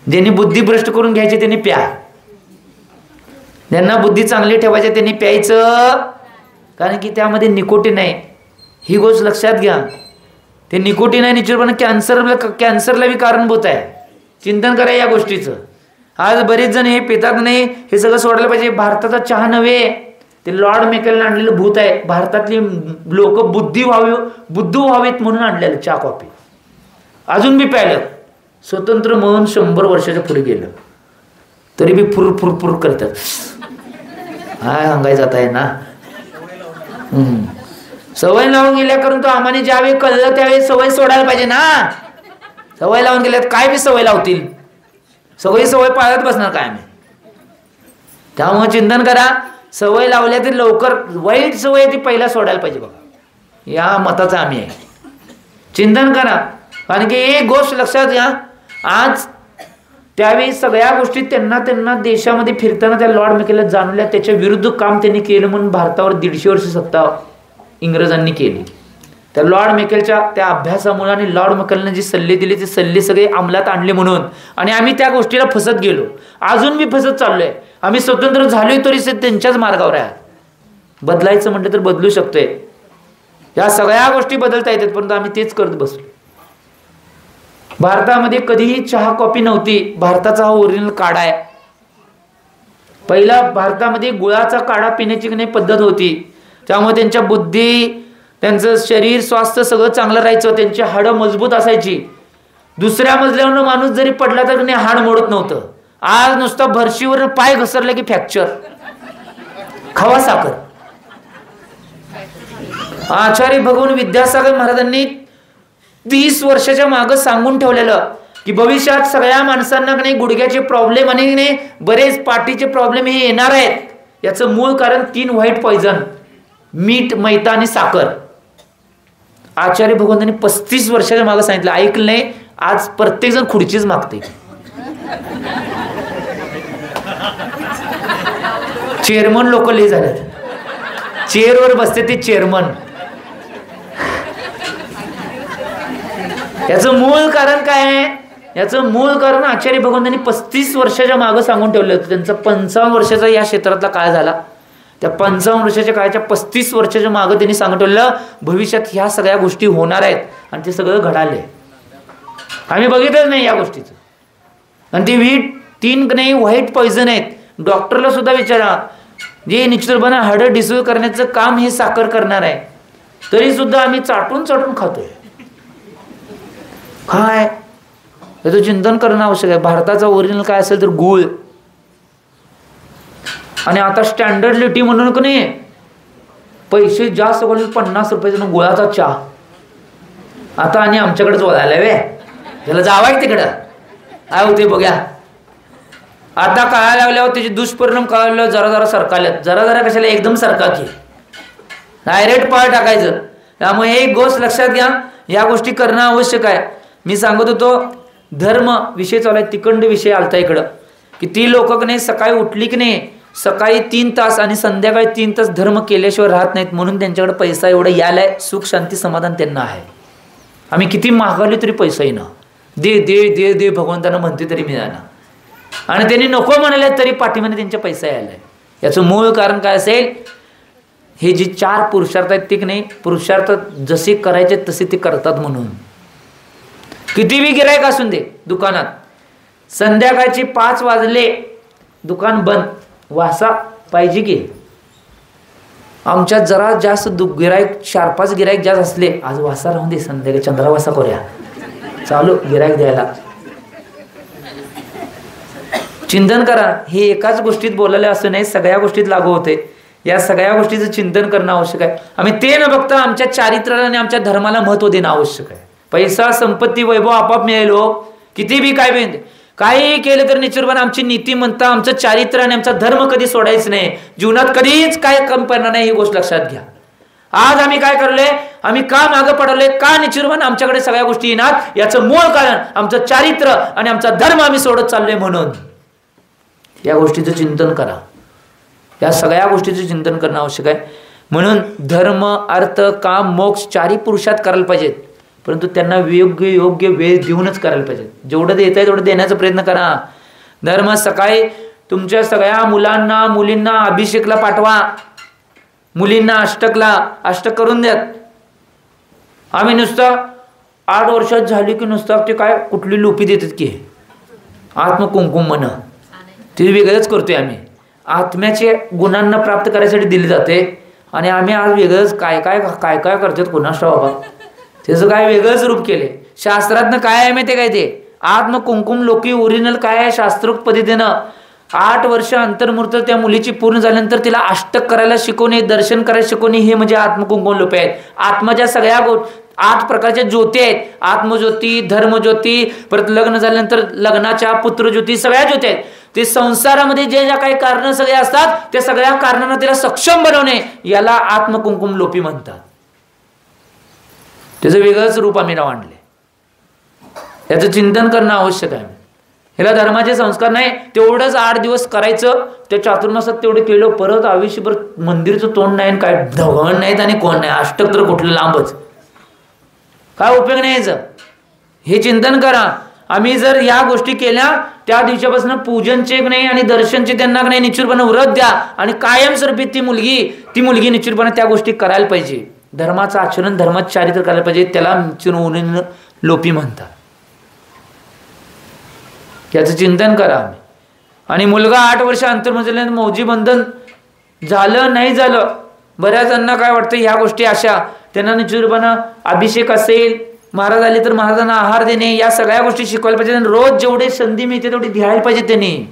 ज्यांनी बुद्धी भ्रष्ट करून घ्यायची त्यांनी प्या, ज्यांना बुद्धी चांगली ठेवायची त्यांनी प्यायचं, कारण की त्यामध्ये निकोटीन आहे. ही गोष्ट लक्षात घ्या. ते निकोटीन आहे निश्चितपणे कॅन्सरला बी कारणभूत आहे. चिंतन करा या गोष्टीचं. आज बरेच जण हे पितात नाही, हे सगळं सोडायला पाहिजे. भारताचा चहा नव्हे, ते लॉर्ड मेकलने आणलेलं भूत आहे. भारतातली लोक बुद्धू व्हावेत म्हणून आणलेलं चहा कॉफी अजून बी प्यायलं. स्वतंत्र म्हणून 100 वर्षाच्या पुढे गेलं तरी बी फुर करतात. काय सांगायचं आता आहे ना. सवय लावून गेल्या करून तो आम्हाला ज्यावेळी कळलं त्यावेळी सवय सोडायला पाहिजे ना. सवय लावून गेल्यात काय बी सवय लावतील, सवय पाळत बसणार काय आम्ही. त्यामुळे चिंतन करा. सवय लावल्या तरी लवकर, वाईट सवय ती पहिला सोडायला पाहिजे बघा, या मताचा आम्ही आहे. चिंतन करा. कारण की एक गोष्ट लक्षात घ्या, आज त्यावेळी सगळ्या गोष्टी त्यांना देशामध्ये फिरताना त्या लॉर्ड मेकलला जाणवल्या. त्याच्या विरुद्ध काम त्यांनी केलं म्हणून भारतावर 150 वर्ष सत्ता इंग्रजांनी केली. त्या लॉर्ड मेकलच्या त्या अभ्यासामुळे आणि लॉर्ड मेकलने जे सल्ले दिले ते सल्ले सगळे अंमलात आणले म्हणून, आणि आम्ही त्या गोष्टीला फसत गेलो. अजून मी फसत चाललोय. आम्ही स्वतंत्र झालोय तरी त्यांच्याच मार्गावर आहे. बदलायचं म्हटलं तर बदलू शकतोय. या सगळ्या गोष्टी बदलता येतात, परंतु आम्ही तेच करत बसलो. भारतामध्ये कधीही चहा कॉफी नव्हती. भारताचा हा ओरिजिनल काढा आहे. पहिला भारतामध्ये गुळाचा काढा पिण्याची नाही पद्धत होती. त्यामुळे त्यांच्या बुद्धी, त्यांचं शरीर स्वास्थ्य सगळं चांगलं राहायचं. त्यांची हाडं मजबूत असायची. दुसऱ्या मजल्यावर माणूस जरी पडला तर हाड मोडत नव्हतं. आज नुसतं भरशीवर पाय घसरला की फ्रॅक्चर, खवा साखर. आचार्य भगवान विद्यासागर महाराजांनी 30 वर्षाच्या मागे सांगून ठेवलेलं की भविष्यात सगळ्या माणसांना नाही गुडघ्याचे प्रॉब्लेम आणि नाही बरेच पाठीचे प्रॉब्लेम हे येणार आहेत. याचं मूळ कारण 3 व्हाईट पॉइझन, मीठ, मैदा आणि साखर. आचार्य भगवंतांनी 35 वर्षाच्या मागे सांगितलं. ऐकलं नाही. आज प्रत्येक जण खुर्चीच मागते. चेअरमन लोक लय झालेत, चेअरवर बसते ते चेअरमन. याचं मूळ कारण काय आहे? याचं मूळ कारण आचार्य भगवंतांनी 35 वर्षाच्या मागे सांगून ठेवलं होतं. त्यांचा 55 वर्षाचा या क्षेत्रातला काळ झाला. त्या 55 वर्षाच्या काळाच्या 35 वर्षाच्या मागे त्यांनी सांगून ठेवलं भविष्यात ह्या सगळ्या गोष्टी होणार आहेत, आणि ते सगळं घडाले. आम्ही बघितलंच नाही या गोष्टीचं. आणि ते 3 नाही व्हाईट पॉइझन आहेत. डॉक्टरला सुद्धा विचारा, जे निश्चितपणे हाडं डिसॉल्व्ह करण्याचं काम हे साखर करणार आहे, तरी सुद्धा आम्ही चाटून खातोय. काय याचं चिंतन करणं आवश्यक आहे. भारताचा ओरिजिनल काय असेल तर गुळ. आणि आता स्टँडर्ड लिटी म्हणून का नाही पैसे जास्त करून 50 रुपयाचा गुळाचा चहा आता आणि आमच्याकडेच वळायला वे. त्याला जावाय तिकडं काय होते बघ्या. आता कळायला लागल्यावर त्याचे दुष्परिणाम कळायला जरा सरकाल्यात. जरा कशाला एकदम सरका की डायरेक्ट पाळ टाकायचं. त्यामुळे हे एक गोष्ट लक्षात घ्या, या गोष्टी करणं आवश्यक आहे. मी सांगत होतो धर्म विषय चालू आहे, तिखंड विषय आलता इकडं, की ती लोक की नाही सकाळी उठली की नाही सकाळी 3 तास आणि संध्याकाळी 3 तास धर्म केल्याशिवाय राहत नाहीत, म्हणून त्यांच्याकडे पैसा एवढा यायलाय, सुख शांती समाधान त्यांना आहे. आम्ही किती मागवले तरी पैसा येईना, दे दे दे दे भगवंतांना म्हणते तरी मिळाना, आणि त्यांनी नको म्हणाले तरी पाठीमध्ये त्यांच्या पैसा यायलाय. याचं मूळ कारण काय असेल, हे जे 4 पुरुषार्थ आहेत ते की नाही पुरुषार्थ जसे करायचे तसे ते करतात. म्हणून किती बी गिरायक असून दे दुकानात, संध्याकाळचे 5 वाजले दुकान बंद, वासा पाहिजे की. आमच्यात जरा जास्त गिरायक 4-5 गिरायक जास्त असले, आज वासा राहून दे, संध्याकाळी चंद्रा वासा करूया, चालू गिरायक द्यायला. चिंतन करा, हे एकाच गोष्टीत बोलायला असं नाही, सगळ्या गोष्टीत लागू होते. या सगळ्या गोष्टीचं चिंतन करणं आवश्यक आहे. आम्ही ते न बघता आमच्या चारित्र्याला आणि आमच्या धर्माला महत्त्व देणं आवश्यक आहे. पैसा संपत्ती वैभव आपाप मिळेल हो, किती बी काय बी काही केलं तर निश्चितपणे आमची नीती म्हणता आमचं चारित्र्य आणि आमचा धर्म कधी सोडायचं नाही. जीवनात कधीच काय कम पडणार नाही, ही गोष्ट लक्षात घ्या. आज आम्ही काय करलोय, आम्ही का मागं पडलोय, का निश्चितपणे आमच्याकडे सगळ्या गोष्टी येणार, याचं मूळ कारण आमचं चारित्र्य आणि आमचा धर्म आम्ही सोडत चाललोय. म्हणून या गोष्टीचं चिंतन करा, या सगळ्या गोष्टीचं चिंतन करणं आवश्यक आहे. म्हणून धर्म अर्थ काम मोक्ष 4ही पुरुषार्थ करायला पाहिजेत, परंतु त्यांना योग्य वेळ देऊनच करायला पाहिजे. जेवढं देत आहे तेवढं देण्याचा प्रयत्न करा. धर्म सकाळी तुमच्या सगळ्या मुलांना मुलींना अभिषेकला पाठवा, मुलींना अष्टक करून द्यात. आम्ही नुसतं 8 वर्षात झाली की नुसतं ते काय कुठली लोपी देतात की आत्मकुंकुम म्हण, ते वेगळंच करतोय आम्ही. आत्म्याचे गुणांना प्राप्त करायसाठी दिले जाते आणि आम्ही आज वेगळंच काय काय काय काय करतात कोणाष्ट बाबा, त्याचं काय वेगळंच रूप केले. शास्त्रातनं काय आहे माहिती काय, ते आत्मकुंकुम लोकी ओरिजिनल काय आहे शास्त्रोक्त पद्धतीनं 8 वर्ष अंतर्मुहूर्त त्या मुलीची पूर्ण झाल्यानंतर तिला अष्टक करायला शिकवणे, दर्शन करायला शिकवणे, हे म्हणजे आत्मकुंकुम लोपे आहेत. आत्माच्या सगळ्या 8 प्रकारच्या ज्योती आहेत, आत्मज्योती, धर्मज्योती, परत लग्न झाल्यानंतर लग्नाच्या पुत्रज्योती, सगळ्या ज्योती आहेत. ते संसारामध्ये जे ज्या काही कारण सगळे असतात त्या सगळ्या कारणांना तिला सक्षम बनवणे, याला आत्मकुंकुम लोपी म्हणतात. त्याचं वेगळंच रूप आम्ही आणले, याचं चिंतन करणं आवश्यक आहे. ह्याला धर्माचे संस्कार नाही, तेवढंच 8 दिवस करायचं, त्या चातुर्मासात तेवढं केलं, परत आयुष्यभर मंदिरचं तोंड नाही, काय ढवण नाहीत आणि कोण नाही, अष्टक तर कुठलं लांबच, काय उपयोग नाही याचं. हे चिंतन करा. आम्ही जर या गोष्टी केल्या त्या दिवसापासून पूजनचे नाही आणि दर्शनचे त्यांना नाही निश्चितपणे व्रत द्या, आणि कायमस्वरूपी ती मुलगी निश्चितपणे त्या गोष्टी करायला पाहिजे. धर्माचं आचरण धर्माचं चारित्र्य करायला पाहिजे, त्याला लोपी म्हणतात. याचं चिंतन करा. आणि मुलगा 8 वर्ष अंतर्मजल्याने मौजी बंधन झालं नाही झालं, बऱ्याच जणांना काय वाटतं ह्या गोष्टी अशा, त्यांना निश्चितपणे अभिषेक असेल, महाराज आले तर महाराजांना आहार देणे, या सगळ्या गोष्टी शिकवायला पाहिजे. रोज जेवढे संधी मिळते तेवढी घ्यायला पाहिजे त्यांनी,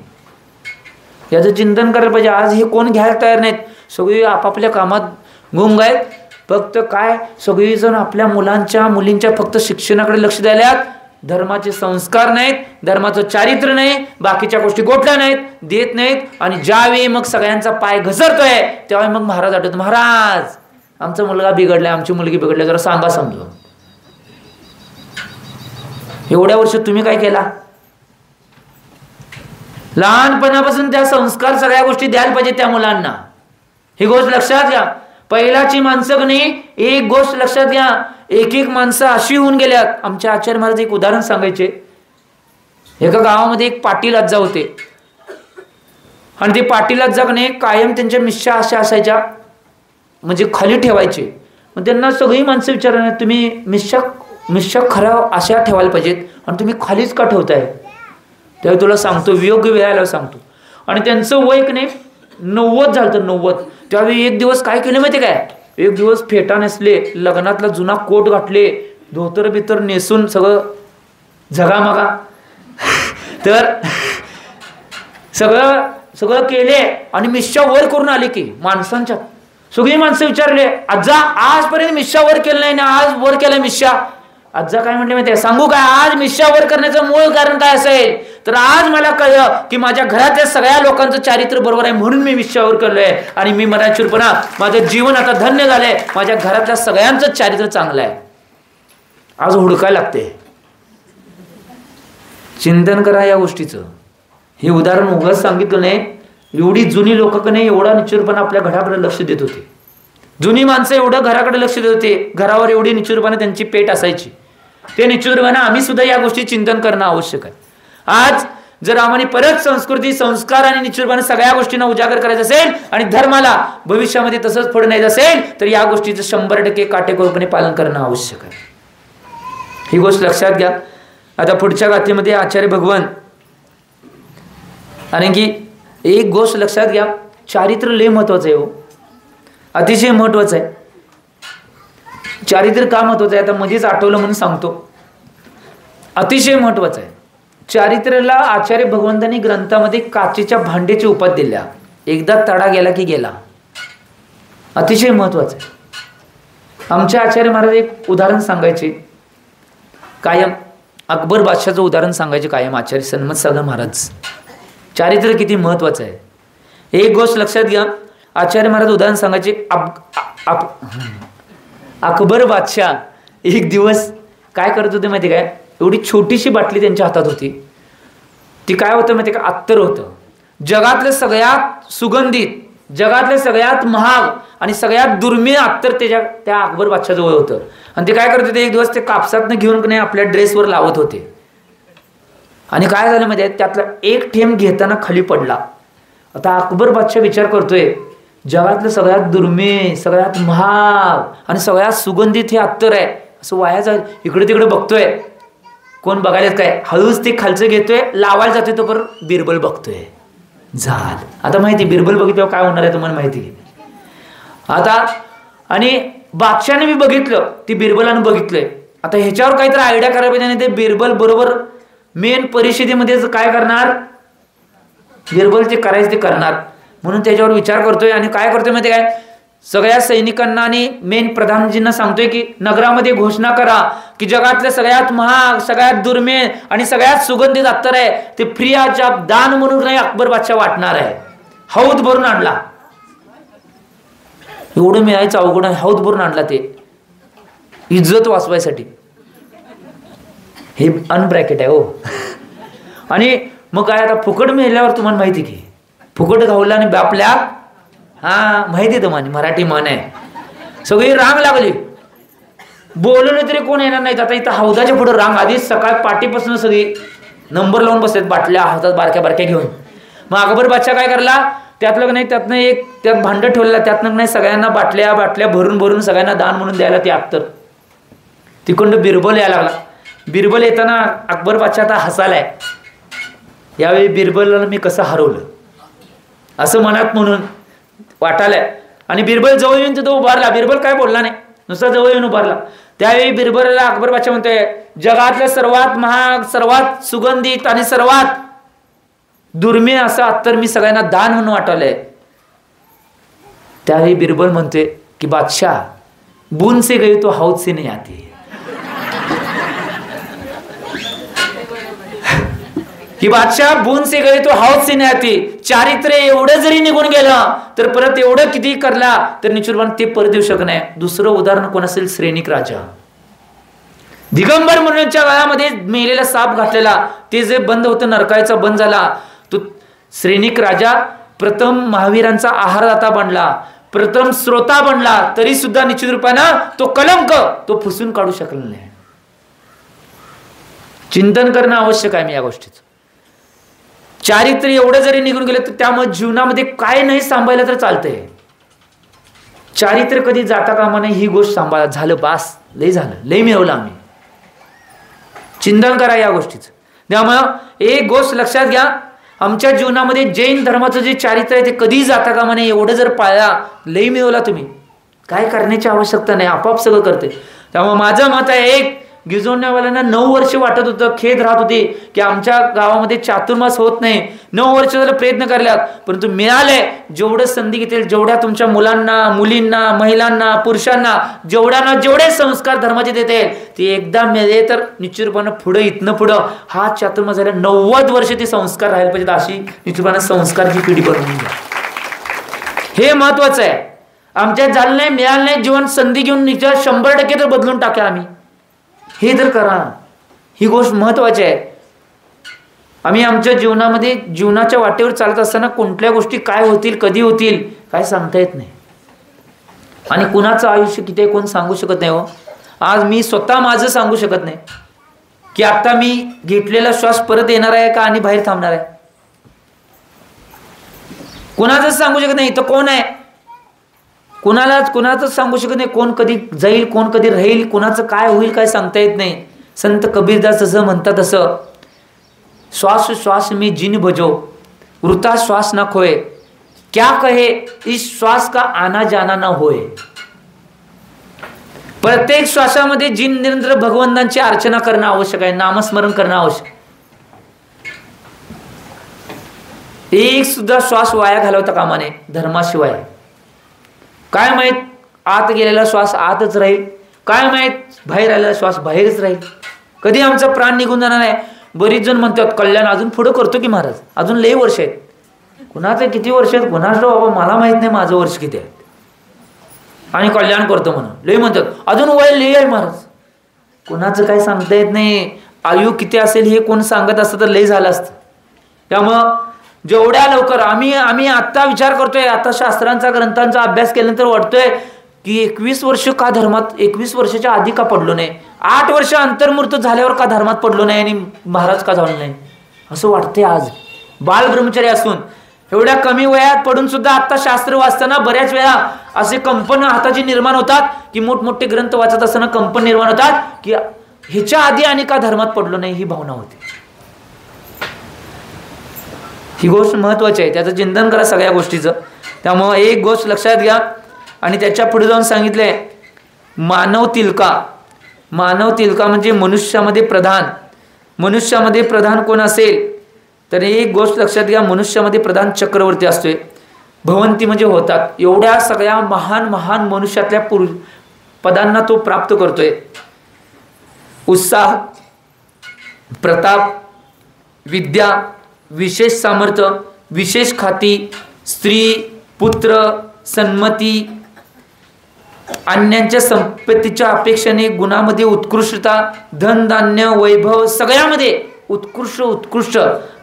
याचं चिंतन करायला पाहिजे. आज हे कोण घ्यायला तयार नाहीत, सगळी आपापल्या कामात गुंग आहेत. फक्त काय सगळीजण आपल्या मुलींच्या फक्त शिक्षणाकडे लक्ष द्यायला, धर्माचे संस्कार नाहीत, धर्माचं चारित्र्य नाही, बाकीच्या गोष्टी गोठल्या नाहीत, देत नाहीत. आणि ज्यावेळी मग सगळ्यांचा पाय घसरतोय त्यावेळी मग महाराज आठवत, महाराज आमचा मुलगा बिघडलाय, आमची मुलगी बिघडली, जरा सांगा समजून. एवढ्या वर्ष तुम्ही काय केला? लहानपणापासून त्या संस्कार सगळ्या गोष्टी द्यायला पाहिजे त्या मुलांना. ही गोष्ट लक्षात घ्या. पहिलाची माणसं नाही, एक गोष्ट लक्षात घ्या, एक माणसं अशी होऊन गेल्यात. आमच्या आचार्य महाराज एक उदाहरण सांगायचे. एका गावामध्ये एक पाटील आज्जा होते, आणि ते पाटील आज्जा कायम त्यांच्या मिश्या अशा असायच्या, म्हणजे खाली ठेवायचे. मग त्यांना सगळी माणसं विचारणार, तुम्ही मिश्या खऱ्या अशा ठेवायला पाहिजेत आणि तुम्ही खालीच का ठेवताय? तेव्हा तुला सांगतो, योग्य वेळाला सांगतो. आणि त्यांचं वय 90 झालं, 90. त्यावेळी एक दिवस काय केलं माहिती काय, एक दिवस फेटा नेसले, लग्नातला जुना कोट घातले, धोतर बितर नेसून सगळं झगामगा तर सगळं केले, आणि मिश्या वर करून आले की माणसांच्या सगळी माणसं विचारले, आज्जा आजपर्यंत मिश्या वर केलं नाही ना, आज वर केलं मिश्या. आज्जा काय म्हटले माहिती आहे, सांगू काय, आज मिश्या वर करण्याचं मूळ कारण काय असेल, तर आज मला कळलं की माझ्या घरातल्या सगळ्या लोकांचं चारित्र्य बरोबर आहे, म्हणून मी विश्वावर केलोय आणि मी मराठीपणा माझं जीवन आता धन्य झालंय, माझ्या घरातल्या सगळ्यांचं चारित्र्य चांगलं आहे. आज हुडकायला लागते. चिंतन करा या गोष्टीचं. हे उदाहरण उगाच सांगितलं नाही. एवढी जुनी लोक का नाही एवढा निचूरपणा आपल्या घराकडे लक्ष देत होते. जुनी माणसं एवढं घराकडे लक्ष देत होते, घरावर एवढी निचूरपणा त्यांची पेट असायची. ते निचूरपणा आम्ही सुद्धा या गोष्टी चिंतन करणं आवश्यक आहे. आज जर आम्हाला परत संस्कृती, संस्कार आणि निचूरपणा सगळ्या गोष्टींना उजागर करायचं असेल आणि धर्माला भविष्यामध्ये तसंच फळ न्यायचं असेल तर या गोष्टीचं 100% काटेकोरपणे पालन करणं आवश्यक आहे. ही गोष्ट लक्षात घ्या. आता पुढच्या गाथेमध्ये आचार्य भगवान, कारण की एक गोष्ट लक्षात घ्या, चारित्र्य लय महत्वाचं आहे हो, अतिशय महत्वाचं आहे. चारित्र्य का महत्वाचं आहे आता मध्येच आठवलं म्हणून सांगतो. अतिशय महत्वाचं आहे. चारित्र्याला आचार्य भगवंतांनी ग्रंथामध्ये काचेच्या भांड्याची उपाधी दिल्या. एकदा तडा गेला की गेला. अतिशय महत्वाचं आहे. आमचे आचार्य महाराज एक उदाहरण सांगायचे कायम. अकबर बादशाहचं उदाहरण सांगायचे कायम आचार्य सन्मत सागर महाराज. चारित्र्य किती महत्वाचं आहे. एक गोष्ट लक्षात घ्या. आचार्य महाराज उदाहरण सांगायचे. अकबर बादशाह एक दिवस काय करत होते माहिती काय, एवढी छोटीशी बाटली त्यांच्या हातात होती. ती काय होतं माहिती का, अत्तर होतं. जगातलं सगळ्यात सुगंधित, जगातलं सगळ्यात महाग आणि सगळ्यात दुर्मिळ अत्तर त्या अकबर बादशाहजवळ होतं. आणि ते काय करत होते, एक दिवस ते कापसातनं घेऊन नाही आपल्या ड्रेसवर लावत होते. आणि काय झालं माहिती आहे, त्यातला एक थेंब घेताना खाली पडला. आता अकबर बादशाह विचार करतोय, जगातलं सगळ्यात दुर्मिळ, सगळ्यात महाग आणि सगळ्यात सुगंधित हे अत्तर आहे, असं वाया जाईल. इकडे तिकडे बघतोय, कोण बघायला काय, हळूच ते खालचं घेतोय, लावायला जातोय, तो परत बिरबल बघतोय. झालं. आता माहिती बिरबल बघितल्यावर काय होणार आहे तुम्हाला माहिती आहे. आता आणि बादशाहने मी बघितलं, ती बिरबलानं बघितलंय. आता ह्याच्यावर काहीतरी आयडिया करायला पाहिजे. आणि ते बिरबल बरोबर मेन परिषदेमध्ये काय करणार, बिरबल जे करायचं ते करणार म्हणून त्याच्यावर विचार करतोय. आणि काय करतोय माहिती काय, सगळ्या सैनिकांना आणि मेन प्रधानजींना सांगतोय की नगरामध्ये घोषणा करा की जगातल्या सगळ्यात महाग, सगळ्यात दुर्मिळ आणि सगळ्यात सुगंधित अत्तर आहे ते फ्री ऑफ दान म्हणून नाही अकबर बादशाह वाटणार आहे. हौद भरून आणला. एवढं मिळायचं अवघड, हौद भरून आणला ते इज्जत वाचवायसाठी. हे अनब्रॅकेट आहे हो. आणि मग काय आता फुकट मिळाल्यावर तुम्हाला माहिती की फुकट घावला आणि आपल्या हा माहिती तुम्हाला मराठी म्हण आहे. सगळी रांग लागली, बोलवलं तरी कोण येणार नाहीत. आता इथं हौदाच्या पुढे रांग, आधीच सकाळ पाठीपासून सगळी नंबर लावून बसतात बाटल्या हातात बारक्या बारक्या घेऊन. मग अकबर बादशाह काय करला, त्यातलं नाही त्यातनं एक त्यात भांड ठेवलेलं, त्यातनं नाही सगळ्यांना बाटल्या बाटल्या भरून भरून सगळ्यांना दान म्हणून द्यायला ते अत्तर. तिकडं बिरबल यायला लागला. बिरबल येताना अकबर बादशाह आता हसालाय. यावेळी बिरबलला मी कसं हरवलं असं मनात म्हणून वाटायलाय. आणि बिरबल जवळ येऊन तिथं उभारला. बिरबल काय बोलला नाही, नुसता जवळ येऊन उभारला. त्यावेळी बिरबलला अकबर बादशाह म्हणतोय, जगातलं सर्वात महाग, सर्वात सुगंधित आणि सर्वात दुर्मिळ असं अत्तर मी सगळ्यांना दान म्हणून वाटवलंय. त्यावेळी बिरबल म्हणतोय की बादशाह बून से गई तो हौद से नहीं आती. की बादशाह बून से गई तो हौद से नहीं आती. चारित्र्य एवढं जरी निघून गेलं तर परत एवढं किती करला तर निचूरपण ते परत देऊ शकत नाही. दुसरं उदाहरण कोण असेल, श्रेणिक राजा. दिगंबर मुनींच्या गळ्यामध्ये मेलेला साप घातलेला, ते जे बंद होतं नरकायचा बंद झाला. तो श्रेणिक राजा प्रथम महावीरांचा आहारदाता बनला, प्रथम श्रोता बनला, तरी सुद्धा निश्चित रूपानं तो कलंक तो पुसून काढू शकला नाही. चिंतन करणं आवश्यक आहे मी या गोष्टीचं. चारित्र्य एवढं जरी निघून गेलं तर त्यामुळे जीवनामध्ये काय नाही सांभाळलं तर चालतंय. चारित्र्य कधी जाता कामा नाही, ही गोष्ट सांभाळा. झालं बास, लय झालं, लय मिळवलं आम्ही. चिंतन करा या गोष्टीचं. त्यामुळं एक गोष्ट लक्षात घ्या, आमच्या जीवनामध्ये जैन धर्माचं जे चारित्र्य आहे ते कधी जाता कामा नाही. एवढं जर पाळला, लय मिळवला तुम्ही. काय करण्याची आवश्यकता नाही, आपोआप सगळं करते. त्यामुळे माझं मत आहे, एक गिजवण्यावाल्यांना 9 वर्ष वाटत होतं, खेद राहत होते की आमच्या गावामध्ये चातुर्मास होत नाही. 9 वर्ष झालं प्रयत्न करल्यात, परंतु मिळाले. जेवढं संधी घेतील, जेवढ्या तुमच्या मुलांना, मुलींना, महिलांना, पुरुषांना, जेवढ्यांना जेवढे संस्कार धर्माचे देते ते एकदा मिळाले तर निश्चितपणे पुढे इथनं पुढं हा चातुर्मास झाला 90 वर्ष ते संस्कार राहायला पाहिजेत. अशी निश्चितपणे संस्कारची पिढी बनवून घ्या. हे महत्वाचं आहे. आमच्यात झालं नाही, मिळालं नाही, जीवन संधी घेऊन 100% तर बदलून टाका आम्ही. हे तर करा. ही गोष्ट महत्वाची आहे. आम्ही आमच्या जीवनामध्ये जीवनाच्या वाटेवर चालत असताना कोणत्या गोष्टी काय होतील, कधी होतील, काय सांगता येत नाही. आणि कुणाचं आयुष्य किती कोण सांगू शकत नाही. हो, आज मी स्वतः माझं सांगू शकत नाही की आता मी घेतलेला श्वास परत येणार आहे का आणि बाहेर थांबणार आहे. कुणाचंच सांगू शकत नाही. इथं कोण आहे, कुणाचंच सांगू शकत नाही. कोण कधी जाईल, कोण कधी राहील, कुणाचं काय होईल काय सांगता येत नाही. संत कबीरदास जसं म्हणतात तसं, श्वास श्वास में जिन भजो, वृथा श्वास ना खोए, क्या कहे इस श्वास का आना जाना ना होए. प्रत्येक श्वासामध्ये जिन निरंतर भगवंतांची अर्चना करणं आवश्यक आहे, नामस्मरण करणं आवश्यक. एक सुद्धा श्वास वाया घालवता कामा नये धर्माशिवाय. काय माहित आत गेलेला श्वास आतच राहील, काय माहित बाहेर आलेला श्वास बाहेरच राहील. कधी आमचा प्राण निघून जाणार आहे. बरीच जण म्हणतात कल्याण अजून पुढे करतो की महाराज, अजून लई वर्ष आहेत. कुणाचं किती वर्ष आहेत कुणाचं बाबा मला माहित नाही, माझं वर्ष किती आहे आणि कल्याण करतो म्हणून लई म्हणतात. अजून वय लई आहे महाराज, कुणाचं काय सांगता येत नाही. आयु किती असेल हे कोण सांगत असतं तर लई झालं असतं. त्यामुळं जेवढ्या लवकर आम्ही आत्ता विचार करतोय, आता शास्त्रांचा ग्रंथांचा अभ्यास केल्यानंतर वाटतोय की 21 वर्ष का धर्मात, 21 वर्षाच्या आधी का पडलो नाही, 8 वर्ष अंतर्मूर्त झाल्यावर का धर्मात पडलो नाही आणि महाराज का झालो नाही असं वाटतंय. आज बाल ब्रह्मचारी असून एवढ्या कमी वयात पडून सुद्धा आता शास्त्र वाचताना बऱ्याच वेळा असे कंपन हाताची निर्माण होतात की मोठमोठे ग्रंथ वाचत असताना कंपन निर्माण होतात की ह्याच्या आधी आणि का धर्मात पडलो नाही ही भावना होती. ही गोष्ट महत्वाची आहे, त्याचं चिंतन करा सगळ्या गोष्टीचं. त्यामुळं एक गोष्ट लक्षात घ्या. आणि त्याच्या पुढे जाऊन सांगितलंय मानव तिलका. मानव तिलका म्हणजे मनुष्यामध्ये प्रधान. मनुष्यामध्ये प्रधान कोण असेल तर एक गोष्ट लक्षात घ्या, मनुष्यामध्ये प्रधान चक्रवर्ती असतोय. भवंती म्हणजे होतात. एवढ्या सगळ्या महान महान मनुष्यातल्या पदांना तो प्राप्त करतोय. उत्साह, प्रताप, विद्या, विशेष सामर्थ्य, विशेष ख्याती, स्त्री, पुत्र, सन्मती, अन्यांच्या संपत्तीच्या अपेक्षेने गुणामध्ये उत्कृष्टता, धनधान्य, वैभव सगळ्यामध्ये उत्कृष्ट.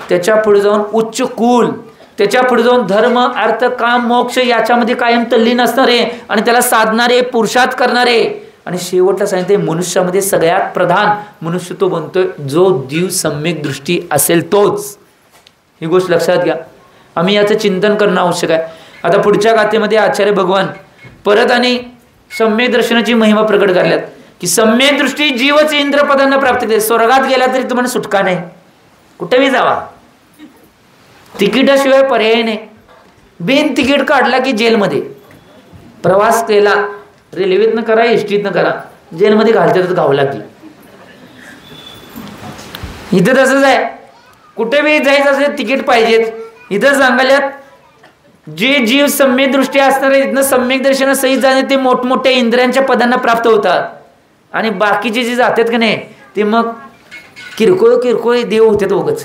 त्याच्या पुढे जाऊन उच्च कुल, त्याच्या पुढे जाऊन धर्म, अर्थ, काम, मोक्ष याच्यामध्ये कायम तल्लीन असणारे आणि त्याला साधणारे, पुरुषार्थ करणारे. आणि शेवटला सांगितले मनुष्यामध्ये सगळ्यात प्रधान मनुष्य तो बनतोय जो जीव सम्यक दृष्टी असेल तोच. ही गोष्ट लक्षात घ्या. आम्ही याचं चिंतन करणं आवश्यक आहे. आता पुढच्या गाथेमध्ये आचार्य भगवान परत आणि सम्यक दर्शनाची महिमा प्रकट करल्यात की सम्यक दृष्टी जीवच इंद्रपदांना प्राप्त केले. स्वर्गात गेला तरी तुम्हाला सुटका नाही, कुठेही जावा, तिकिटाशिवाय पर्याय नाही. बिन तिकीट काढला की जेलमध्ये. प्रवास केला रेल्वेतनं करा, एसटीतनं करा, जेलमध्ये घालतात गावला की. इथं तसंच आहे, कुठे बी जायचं असेल तिकीट पाहिजेत. इथं सांगायल्यात जे जीव सम्यक दृष्टी असणारे इथनं सम्यक दर्शन सहित जाणे ते मोठमोठ्या इंद्रियांच्या पदांना प्राप्त होतात. आणि बाकीचे जे जातात का नाही ते मग किरकोळ देव होते उगाच.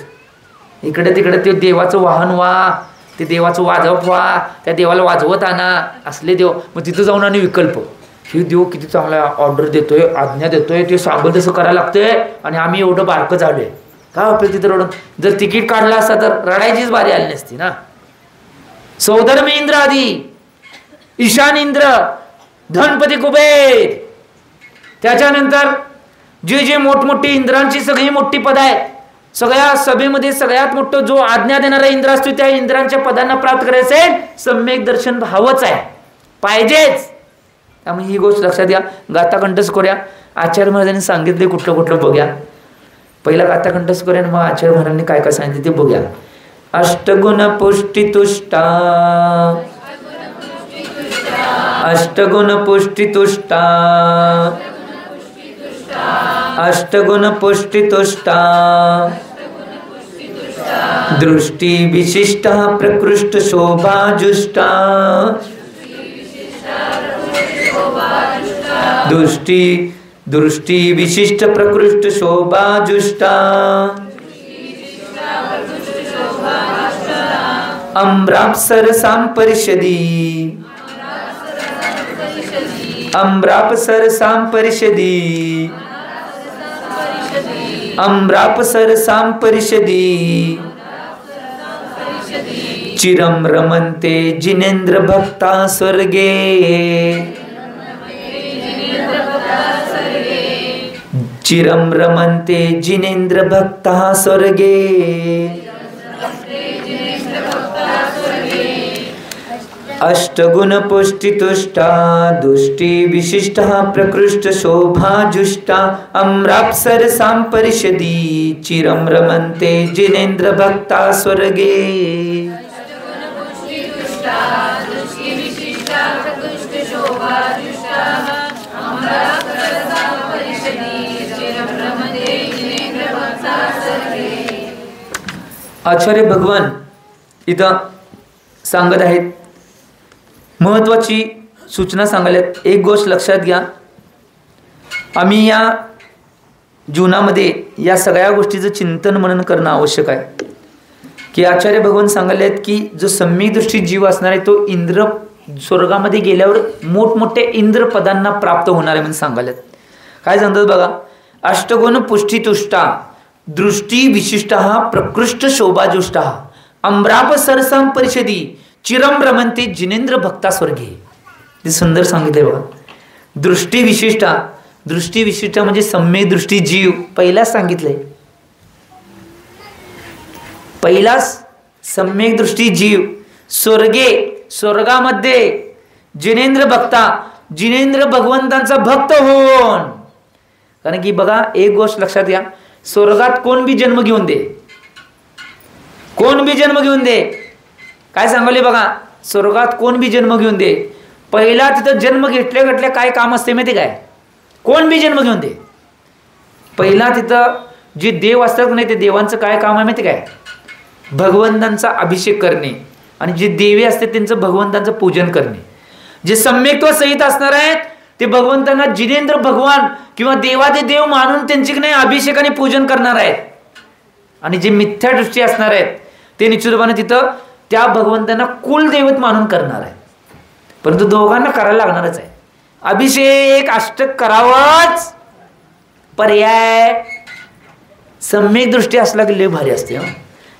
इकडे तिकडे ते देवाचं वाहन व्हा, ते देवाचं वाजवत व्हा, त्या देवाला वाजवत आणा, असले देव. मग तिथं जाऊन आणि विकल्प, हे देव किती चांगला ऑर्डर देतोय, आज्ञा देतोय, ते सांगत तसं करायला लागतंय आणि आम्ही एवढं बारकं झालोय. काय उपयोग तिथं रडून? जर तिकीट काढलं असता तर रडायचीच बारी आली नसती ना. सौधर्म इंद्र आधी, ईशान इंद्र, धनपती कुबेर, त्याच्यानंतर जे जे मोठमोठी इंद्रांची सगळी मोठी पद आहेत, सगळ्या सभेमध्ये सगळ्यात मोठं जो आज्ञा देणारा इंद्र असतो त्या इंद्रांच्या पदांना प्राप्त करायचं आहे. सम्यक दर्शन हवंच आहे, पाहिजेच. त्यामुळे ही गोष्ट लक्षात घ्या. गाथा कंठस्थ करूया. आचार्य महाराजांनी सांगितले कुठलं कुठलं बघूया. पहिला गाथा कंठस्थ करूया मग आचार्य महाराजांनी काय काय सांगितले ते बघूया. अष्टगुण पुष्टी तुष्टा, अष्टगुण पुष्टी तुष्टा, अष्टगुण पुष्टितुष्टा दृष्टि विशिष्टा प्रकृष्ट शोभाजुष्टा दृष्टि विशिष्ट प्रकृष्ट शोभाजुष्टा अम्राप्सरसां परिषदि अम्राप्सरसां परिषदि अम्राप्सरसां परिषदि चिरं रमन्ते जिनेन्द्र भक्ता स्वर्गे चिरं रमन्ते जिनेन्द्र भक्ता स्वर्गे अष्टगुण पुष्टितुष्टा दुष्टि विशिष्टा प्रकृष्ट शोभाजुष्टा अम्राप्सरसां परिषदि चिरं रमन्ते जिनेन्द्र भक्ता स्वर्गे आचार्य भगवान इथं सांगत आहेत, महत्वाची सूचना सांगायल्यात. एक गोष्ट लक्षात घ्या, आम्ही या जीवनामध्ये या सगळ्या गोष्टीचं चिंतन मनन करणं आवश्यक आहे. की आचार्य भगवान सांगायल्यात की जो सम्यक दृष्टी जीव असणार आहे तो इंद्र स्वर्गामध्ये गेल्यावर मोठमोठ्या इंद्र पदांना प्राप्त होणार आहे म्हणून सांगायल्यात. काय सांगतात बघा, अष्टगुण पुष्टितुष्टा दृष्टी विशिष्ट प्रकृष्ट शोभाजुष्ट अम्राप सरसां परिषदी चिरम रमन्ते जिनेन्द्र भक्ता स्वर्गे. ते सुंदर सांगितले बघा. दृष्टी विशिष्ट म्हणजे सम्यक दृष्टी जीव पहिलाच सांगितलंय. पहिलाच सम्यक दृष्टी जीव स्वर्गामध्ये जिनेन्द्र भगवंतांचा भक्त होऊन. कारण की बघा एक गोष्ट लक्षात घ्या, स्वर्गात कोण बी जन्म घेऊन दे काय सांगले बघा, स्वर्गात कोण बी जन्म घेऊन दे, पहिला तिथं जन्म घेतल्या काय काम असते माहिती काय, कोण बी जन्म घेऊन दे, पहिला तिथं जे देव असतात नाही ते देवांचं काय काम आहे माहिती काय, भगवंतांचा अभिषेक करणे आणि जे देवी असते त्यांचं भगवंतांचं पूजन करणे. जे सम्यक्त्व सहित असणार आहेत ते भगवंतांना जिनेंद्र भगवान किंवा देवादे देव मानून त्यांची नाही अभिषेक आणि पूजन करणार आहेत. आणि जे मिथ्या दृष्टी असणार आहेत ते निश्चितपणे तिथं त्या भगवंतांना कुलदैवत मानून करणार आहेत. परंतु दोघांना करायला लागणारच आहे. अभिषेक अष्टक करावंच, पर्याय सम्यक दृष्टी असला की लय भारी असते.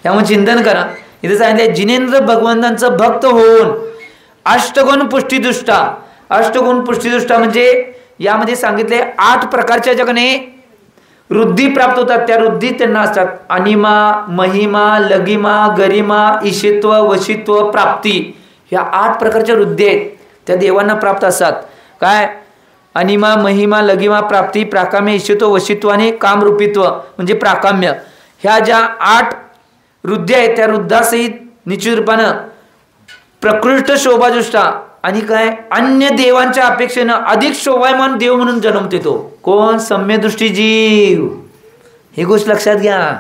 त्यामुळे चिंतन करा. इथे सांगितले जिनेंद्र भगवंतांचं भक्त होऊन अष्टगुण पुष्टिदुष्टा म्हणजे यामध्ये सांगितले 8 प्रकारच्या जगणे वृद्धी प्राप्त होतात. त्या वृद्धी त्यांना असतात. अनिमा, महिमा, लगिमा, गरिमा, ईशित्व, वशित्व, प्राप्ती. ह्या 8 प्रकारच्या वृद्धी आहेत त्या देवांना प्राप्त असतात. काय, अनिमा, महिमा, लगिमा, प्राप्ती, प्राकाम्य, ईशित्व, वशित्व आणि कामरूपित्व म्हणजे प्राकाम्य. ह्या ज्या 8 वृद्धी आहेत त्या वृद्धासहित निश्चित रूपानं प्रकृष्ट शोभाजुष्टा आणि काय अन्य देवांच्या अपेक्षेनं अधिक शोभायमान देव म्हणून जन्मते तो कोण, सम्यदृष्टी जीव. ही गोष्ट लक्षात घ्या,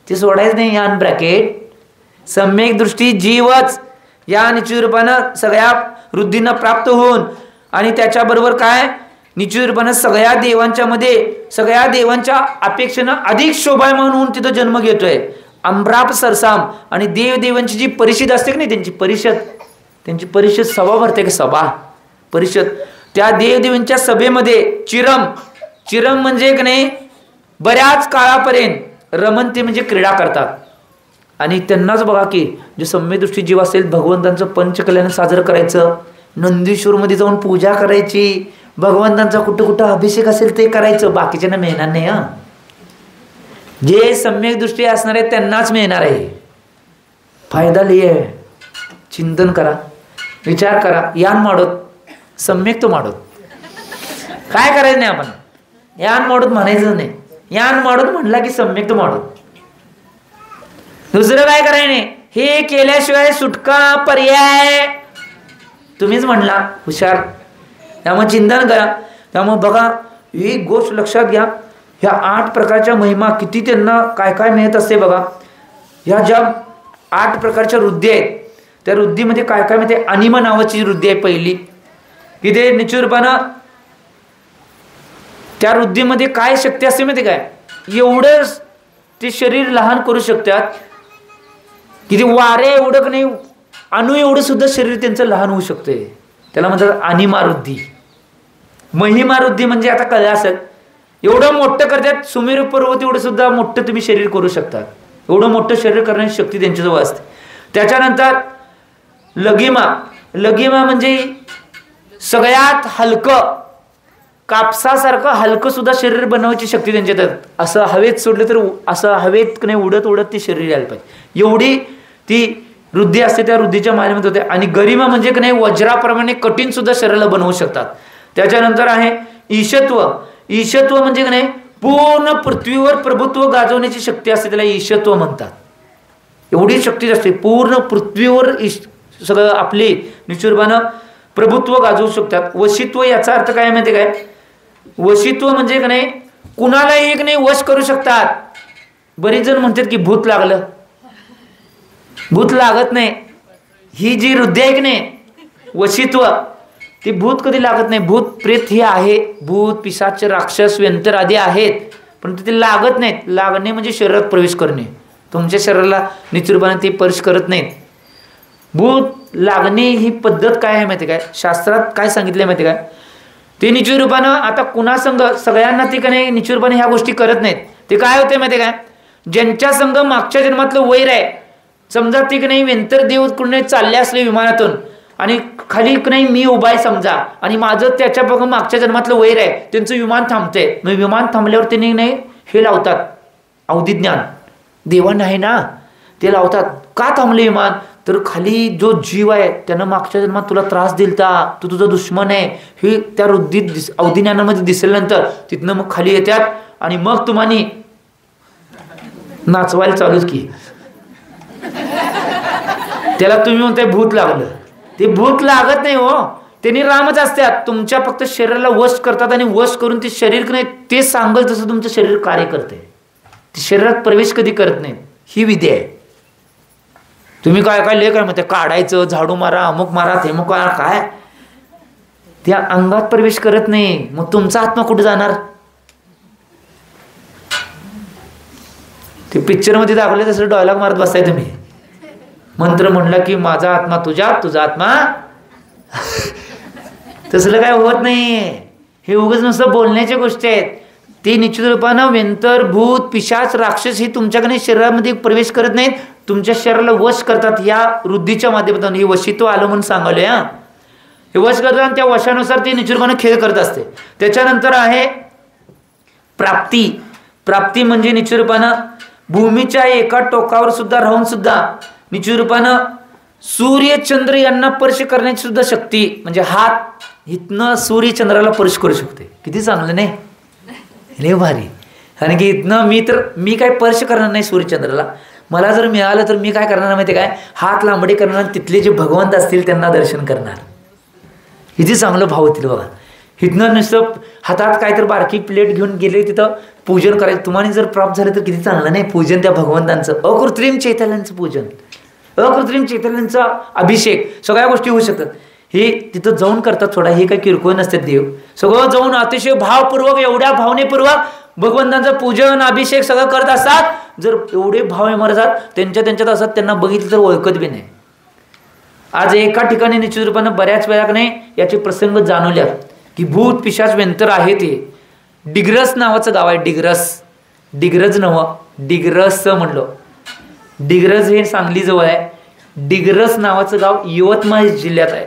ते सोडायच नाही. या ब्रॅकेट सम्यक दृष्टी जीवच या निश्चित रूपानं सगळ्या वृद्धींना प्राप्त होऊन आणि त्याच्याबरोबर काय निश्चित रूपानं सगळ्या देवांच्या अपेक्षेनं अधिक शोभायमान होऊन तिथं जन्म घेतोय. अम्राप सरसाम आणि देवांची जी परिषद असते की नाही त्यांची परिषद सभा भरते की सभा परिषद, त्या देवदेवींच्या सभेमध्ये चिरम म्हणजे की नाही बऱ्याच काळापर्यंत रमनते म्हणजे क्रीडा करतात. आणि त्यांनाच बघा की जे सम्यदृष्टी जीव असेल भगवंतांचं पंचकल्याण साजरं करायचं, नंदीश्वरमध्ये जाऊन पूजा करायची, भगवंतांचा कुठं अभिषेक असेल ते करायचं, बाकीच्यांना मिळणार नाही. जे सम्यक दृष्टी असणार आहे त्यांनाच मिळणार आहे. फायदा लिहे. चिंतन करा, विचार करा. यान माडोत सम्यक तो माडोत काय करायचं नाही. आपण यान माडोत म्हणायचं नाही. यान माडोत म्हणला की सम्यक तो माडोत. दुसरं काय करायचं नाही. हे केल्याशिवाय सुटका पर्याय तुम्हीच म्हणला. हुशार. त्यामुळे चिंतन करा. त्यामुळे बघा एक गोष्ट लक्षात घ्या, ह्या 8 प्रकारच्या महिमा किती त्यांना काय काय मिळत असते बघा. ह्या ज्या 8 प्रकारच्या वृद्धी आहेत त्या वृद्धीमध्ये काय काय मिळते. अनिमा नावाची वृद्धी आहे पहिली, की ते निश्चितपणा त्या वृद्धीमध्ये काय शक्ती असते माहिती काय, एवढं ते शरीर लहान करू शकतात की ते वारे एवढं नाही, अणु एवढं सुद्धा शरीर त्यांचं लहान होऊ शकते. त्याला म्हणतात अनिमा वृद्धी. महिमा वृद्धी म्हणजे आता कळलं असेल, एवढं मोठं करतात सुमेरू पर्वत एवढं सुद्धा मोठं तुम्ही शरीर करू शकता. एवढं मोठं शरीर करण्याची शक्ती त्यांच्याजवळ असते. त्याच्यानंतर लघिमा. लघिमा म्हणजे सगळ्यात हलकं, कापसासारखं हलकं सुद्धा शरीर बनवायची शक्ती त्यांच्यात. असं हवेत सोडलं तर असं हवेत नाही उडत उडत ते शरीर यायला पाहिजे, एवढी ती वृद्धी असते. त्या वृद्धीच्या माध्यमात होते. आणि गरिमा म्हणजे की नाही वज्राप्रमाणे कठीण सुद्धा शरीराला बनवू शकतात. त्याच्यानंतर आहे ईशत्व. ईशत्व म्हणजे की नाही पूर्ण पृथ्वीवर प्रभुत्व गाजवण्याची शक्ती असते, त्याला ईशत्व म्हणतात. एवढी शक्ती असते पूर्ण पृथ्वीवर सगळं आपली निश्चितपणे प्रभुत्व गाजवू शकतात. वशित्व याचा अर्थ काय माहिती काय, वशित्व म्हणजे की नाही कुणालाही एक नाही वश करू शकतात. बरेच जण म्हणतात की भूत लागलं, भूत लागत नाही. ही जी वृद्धी आहे की नाही वशित्व, ती भूत कधी लागत नाही. भूत प्रेत हे आहे, भूत पिशाच राक्षस व्यंतर आदी आहेत, पण ते लागत नाहीत. लागणे म्हणजे शरीरात प्रवेश करणे, तुमच्या शरीराला निश्चितपणे ते स्पर्श करत नाहीत. भूत लागणे ही पद्धत काय आहे माहिती काय, शास्त्रात काय सांगितले माहिती काय, ते निश्चित रूपानं आता कुणा संघ सगळ्यांना ती काय निश्चित रूपाने ह्या गोष्टी करत नाहीत. ते काय होते माहिती काय, ज्यांच्या संघ मागच्या जन्मातलं वैर आहे, समजा ती की नाही व्यंतर देव कुठे चालले असले विमानातून आणि खाली की नाही मी उभा आहे समजा, आणि माझं त्याच्या बघ मागच्या जन्मातलं वैर आहे, त्यांचं विमान थांबते. मग विमान थांबल्यावर त्यांनी नाही हे लावतात अवधी ज्ञान, देवा नाही ना ते लावतात. का थांबले विमान, तर खाली जो जीव आहे त्यानं मागच्या जन्मात तुला त्रास दिलता, तू तुझा दुश्मन आहे, हे त्या वृद्धीत अवधी ज्ञानामध्ये दिसल्यानंतर तिथनं मग खाली येतात आणि मग तुम्हाला नाचवायला चालूच की. त्याला तुम्ही म्हणताय भूत लागलं, ते भूत लागत नाही हो, त्यांनी रामच असतात. तुमच्या फक्त शरीराला वश करतात आणि वश करून ते शरीर नाही ते सांगल तसं तुमचं शरीर कार्य करते. ते शरीरात प्रवेश कधी करत नाही, ही विधी आहे. तुम्ही काय काय लेख आहे म्हणते काढायचं, झाडू मारा, अमुक मारा, थेमुक मारा, काय त्या अंगात प्रवेश करत नाही. मग तुमचा आत्मा कुठे जाणार. ते पिक्चर मध्ये दाखवले तसं डायलॉग मारत बसताय तुम्ही. मंत्र म्हणला की माझा आत्मा तुझ्यात, तुझा आत्मा तसलं काय होत नाही. हे उगाच नुसतं बोलण्याच्या गोष्टी आहेत. ते निश्चित रूपानं व्यंतर भूत पिशाच राक्षस ही तुमच्याकडे शरीरामध्ये प्रवेश करत नाहीत, तुमच्या शरीराला वश करतात. या वृद्धीच्या माध्यमातून हे वशित्व आलं म्हणून सांगले. हे वश करतात आणि त्या वशानुसार ते निश्चित रूपानं खेळ करत असते. त्याच्यानंतर आहे प्राप्ती. प्राप्ती म्हणजे निश्चित रूपानं भूमीच्या एका टोकावर सुद्धा राहून सुद्धा निश्चित रूपानं सूर्य चंद्र यांना स्पर्श करण्याची सुद्धा शक्ती, म्हणजे हात इथनं सूर्य चंद्राला स्पर्श करू शकते. किती चांगलं नाही, लय भारी. कारण की इथनं मी काय स्पर्श करणार नाही सूर्यचंद्राला, मला जर मिळालं तर मी काय करणार माहिती काय, हात लांबडे करणार, तिथले जे भगवंत असतील त्यांना दर्शन करणार. किती चांगलं भाव होतील बघा. इथनं नुसतं हातात काय तर बारकी प्लेट घेऊन गेले तिथं पूजन करायचं. तुम्हाला जर प्राप्त झालं तर किती चांगलं नाही, पूजन त्या भगवंतांचं, अकृत्रिम चैतन्यांचं पूजन, अकृत्रिम चैतन्यांचा अभिषेक, सगळ्या गोष्टी होऊ शकतात. हे तिथं जाऊन करतात. थोडा हे काही किरकोळ नसतात. देव सगळं जाऊन अतिशय भावपूर्वक, एवढ्या भावनेपूर्वक भगवंतांचं पूजन अभिषेक सगळं करत असतात. जर एवढे भाव मारतात त्यांच्यात असतात, त्यांना बघितलं तर ओळखत बी नाही. आज एका ठिकाणी निश्चित रूपानं बऱ्याच वेळा नाही याचे प्रसंग जाणवल्या की भूत पिशाच व्यंतर आहे. ते डिग्रस नावाचं गाव आहे. डिग्रज नव्ह, डिग्रस म्हणलं. डिग्रज हे सांगली जवळ आहे. डिग्रस नावाचं गाव यवतमाळ जिल्ह्यात आहे.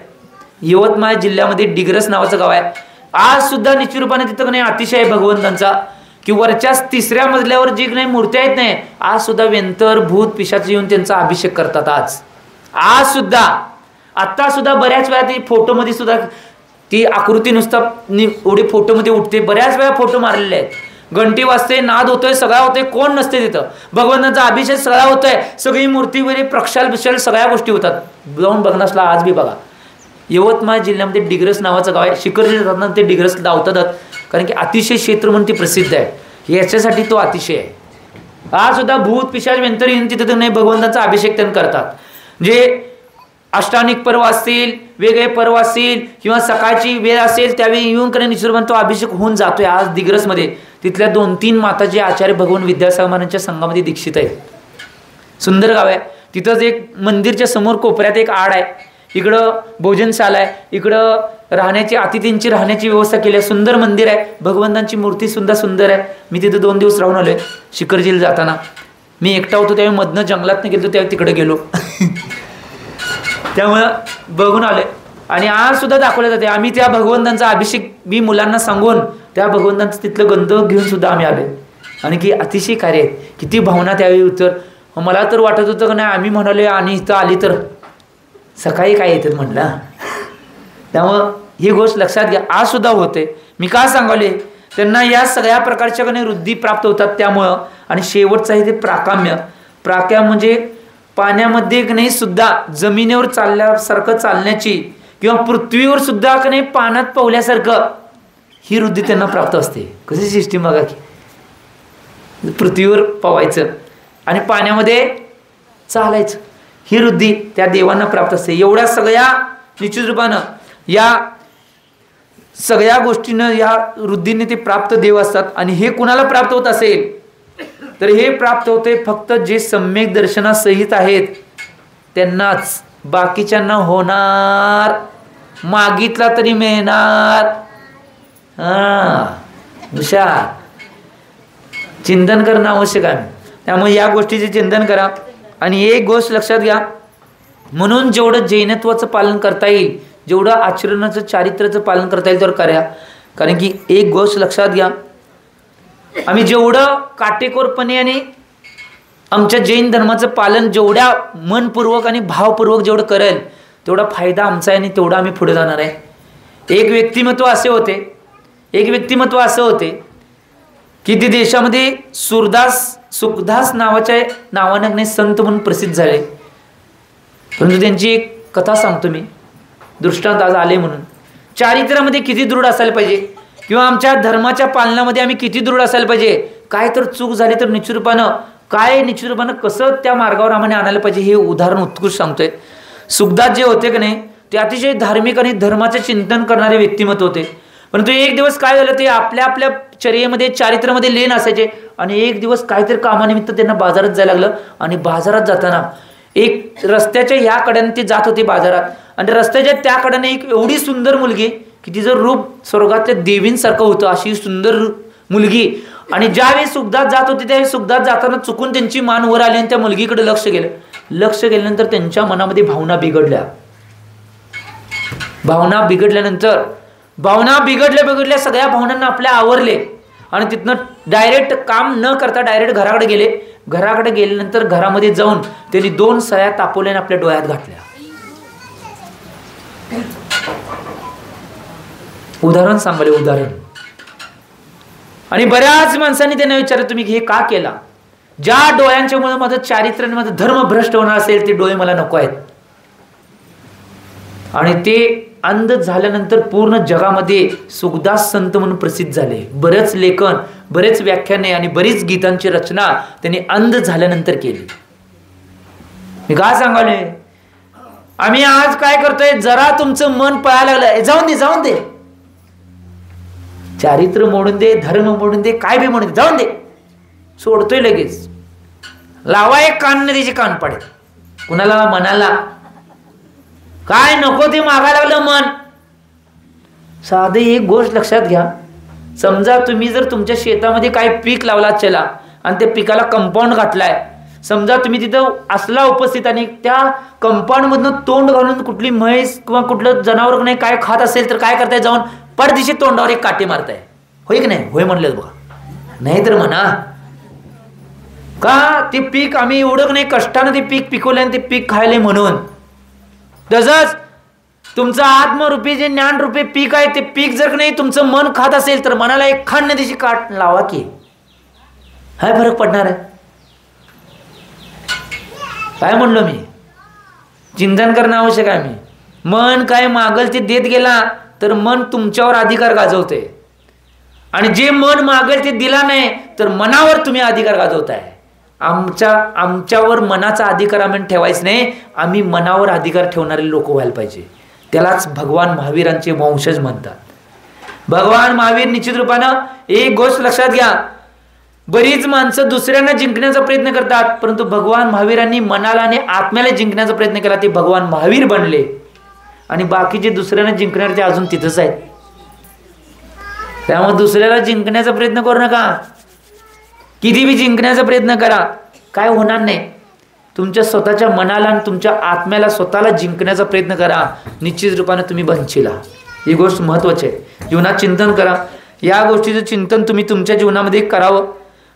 यवतमाळ जिल्ह्यामध्ये डिग्रस नावाचं गाव आहे. आज सुद्धा निश्चित रूपाने तिथं नाही अतिशय भगवंतांचा की वरच्या 3ऱ्या मजल्यावर जी नाही मूर्ती आहेत नाही, आज सुद्धा व्यंतर भूत पिशाच येऊन त्यांचा अभिषेक करतात. आज सुद्धा, आता सुद्धा बऱ्याच वेळा ती फोटोमध्ये सुद्धा ती आकृती नुसतं एवढी फोटोमध्ये उठते. बऱ्याच वेळा फोटो मारलेले आहेत. घंटी वाजते, नाद होतोय, सगळा होतोय, कोण नसते तिथं. भगवंतांचा अभिषेक सगळा होतोय, सगळी मूर्ती वगैरे प्रक्षाल बिक्षाल सगळ्या गोष्टी होतात. जाऊन बघण्यासला आज बी बघा. यवतमाळ जिल्ह्यामध्ये डिग्रस नावाचं गाव आहे. शिखरजी जाताना ते डिग्रस लावतात, कारण की अतिशय क्षेत्र म्हणून ते प्रसिद्ध आहे. याच्यासाठी तो अतिशय आहे. आज सुद्धा भूत पिशाच व्यंतर येऊन तिथं नाही भगवंतांचा अभिषेक त्यांना करतात. जे अष्टानिक पर्व असतील, वेगळे पर्व असतील किंवा सकाळची वेळ असेल त्यावेळी येऊन कडे निश्चितपणे तो अभिषेक होऊन जातोय. आज दिग्रसमध्ये तिथल्या 2-3 माताजी आचार्य भगवान विद्यासागर महाराजांच्या संघामध्ये दीक्षित आहेत. सुंदर गाव आहे. तिथंच एक मंदिरच्या समोर कोपऱ्यात एक आड आहे, इकडं भोजनशाला आहे, इकडं राहण्याची अतिथींची राहण्याची व्यवस्था केली आहे. सुंदर मंदिर आहे. भगवंतांची मूर्ती सुद्धा सुंदर आहे. मी तिथे 2 दिवस राहून आलोय. शिखरजीला जाताना मी एकटा होतो त्यावेळी मधनं जंगलात गेलो, त्यावेळी तिकडे गेलो त्यामुळं बघून आलोय. आणि आज सुद्धा दाखवले जाते. आम्ही त्या भगवंतांचा अभिषेक मी मुलांना सांगून त्या भगवंतांचं तिथलं गंध घेऊन सुद्धा आम्ही आलोय. आणि की अतिशय कार्य आहेत. किती भावना त्यावेळी उत्तर. मला तर वाटत होतं की नाही आम्ही म्हणाले आणि इथं आली तर सकाळी काय येतात म्हणलं. त्यामुळं ही गोष्ट लक्षात घ्या. आज सुद्धा होते. मी का सांगावले त्यांना या सगळ्या प्रकारच्या वृद्धी प्राप्त होतात त्यामुळं. आणि शेवटचं आहे ते प्राकाम्य. प्राकाम्य म्हणजे पाण्यामध्ये नाही सुद्धा जमिनीवर चालल्यासारखं चालण्याची किंवा पृथ्वीवर सुद्धा नाही पाण्यात पोहल्यासारखं ही वृद्धी त्यांना प्राप्त असते. कशी सिस्टीम बघा की पृथ्वीवर पोवायचं आणि पाण्यामध्ये चालायचं, ही वृद्धी त्या देवांना प्राप्त असते. एवढ्या सगळ्या निश्चित रूपानं या सगळ्या गोष्टीनं या वृद्धीने ते प्राप्त देव असतात. आणि हे कुणाला प्राप्त होत असेल तर हे प्राप्त होते फक्त जे सम्यक दर्शनासहित आहेत त्यांनाच. बाकीच्यांना होणार, मागितला तरी मिळणार. हुशार चिंतन करणं आवश्यक आहे. त्यामुळे या गोष्टीचे चिंतन करा. आणि एक गोष्ट लक्षात घ्या, म्हणून जेवढं जैनत्वाचं पालन करता येईल, जेवढं आचरणाचं चारित्र्याचं पालन करता येईल तर करा. कारण की एक गोष्ट लक्षात घ्या, आम्ही जेवढं काटेकोरपणे आणि आमच्या जैन धर्माचं पालन जेवढ्या मनपूर्वक आणि भावपूर्वक जेवढं करेल तेवढा फायदा आमचा आहे आणि तेवढा आम्ही पुढे जाणार आहे. एक व्यक्तिमत्व असे होते की ते देशामध्ये सुखदास नावाच्या नावाने संत म्हणून प्रसिद्ध झाले. परंतु त्यांची एक कथा सांगतो मी, दृष्टांत आज आले म्हणून. चारित्र्यामध्ये किती दृढ असायला पाहिजे किंवा आमच्या धर्माच्या पालनामध्ये आम्ही किती दृढ असायला पाहिजे. काय तर चूक झाली तर निश्चित रूपानं कसं त्या मार्गावर आम्हाला आणायला पाहिजे हे उदाहरण उत्कृष्ट सांगतोय. सुखदास जे होते की नाही ते अतिशय धार्मिक आणि धर्माचे चिंतन करणारे व्यक्तिमत्व होते. परंतु एक दिवस काय झालं, ते आपल्या चर्येमध्ये चारित्र्यामध्ये लीन असायचे. आणि एक दिवस काहीतरी कामानिमित्त त्यांना बाजारात जायला लागलं. आणि बाजारात जाताना एक रस्त्याच्या ह्या कड्याने ते जात होते बाजारात. आणि रस्त्याच्या त्या कड्याने एक एवढी सुंदर मुलगी की तिचं रूप स्वर्गातल्या देवींसारखं होतं, अशी सुंदर मुलगी. आणि ज्यावेळी सुखदास जात होते त्यावेळी सुखदास जाताना चुकून त्यांची मान वर आली आणि त्या मुलगीकडे लक्ष गेल्यानंतर त्यांच्या मनामध्ये भावना बिघडल्या सगळ्या भावनांना आपल्या आवरले. आणि तिथनं डायरेक्ट काम न करता डायरेक्ट घराकडे गेले. घराकडे गेल्यानंतर घरामध्ये जाऊन त्यांनी 2 सळ्या तापवल्या आणि आपल्या डोळ्यात घातल्या. उदाहरण सांगाले. आणि बऱ्याच माणसांनी त्यांना विचारलं तुम्ही हे का केला. ज्या डोळ्यांच्या मुळे माझं चारित्र्य आणि माझं धर्म भ्रष्ट होणार असेल ते डोळे मला नको आहेत. आणि ते अंध झाल्यानंतर पूर्ण जगामध्ये सुखदास संत म्हणून प्रसिद्ध झाले. बरेच लेखन, बरेच व्याख्याने आणि बरीच गीतांची रचना त्यांनी अंध झाल्यानंतर केली. मी काय सांगाले, आम्ही आज काय करतोय, जरा तुमचं मन पळायला लागलं जाऊन दे चारित्र्य मोडून दे, धर्म मोडून दे, काय बी मोडून दे, जाऊन दे, सोडतोय लगेच. लावा एक कान नदीचे कान पडेल. कुणाला मनाला काय नको ते मागायला लागलं मन. साधे एक गोष्ट लक्षात घ्या, समजा तुम्ही जर तुमच्या शेतामध्ये काय पीक लावला चला आणि त्या पिकाला कंपाऊंड घातलाय, समजा तुम्ही तिथं असला उपस्थित आणि त्या कंपाऊंड मधनं तोंड घालून कुठली म्हैस किंवा कुठलं जनावर नाही काय खात असेल तर काय करताय, जाऊन पडदिशी तोंडावर एक काठी मारताय. होय की नाही? होय म्हणलं बघा. नाही तर म्हणा का ते पीक आम्ही एवढं नाही कष्टानं ते पीक पिकवलंय आणि ते पीक खायले म्हणून. तसंच तुमचं आत्मरूपी जे ज्ञानरूपी पीक आहे ते पीक जर नाही तुमचं मन खात असेल तर मनाला एक खांड नदीची काठ लावा की काय फरक पडणार आहे. काय म्हणलो मी, चिंतन करणं आवश्यक आहे. मन काय मागल ते देत गेला तर मन तुमच्यावर अधिकार गाजवते. आणि जे मन मागेल ते दिला नाही तर मनावर तुम्ही अधिकार गाजवताय. आमच्यावर मनाचा अधिकार आम्ही ठेवायच नाही, आम्ही मनावर अधिकार ठेवणारे लोक व्हायला पाहिजे. त्यालाच भगवान महावीरांचे वंशज म्हणतात. भगवान महावीर निश्चित रूपानं एक गोष्ट लक्षात घ्या, बरीच माणसं दुसऱ्यांना जिंकण्याचा प्रयत्न करतात, परंतु भगवान महावीरांनी मनाला आणि आत्म्याला जिंकण्याचा प्रयत्न केला, ते भगवान महावीर बनले. आणि बाकीचे दुसऱ्यांना जिंकणारे ते अजून तिथंच आहेत. त्यामुळे दुसऱ्याला जिंकण्याचा प्रयत्न करू नका. किती बी जिंकण्याचा प्रयत्न करा, काय होणार नाही. तुमच्या स्वतःच्या मनाला आणि तुमच्या आत्म्याला स्वतःला जिंकण्याचा प्रयत्न करा, निश्चित रूपाने तुम्ही बनशीला. ही गोष्ट महत्त्वाची आहे. जीवनात चिंतन करा. या गोष्टीचं चिंतन तुम्ही तुमच्या जीवनामध्ये करावं.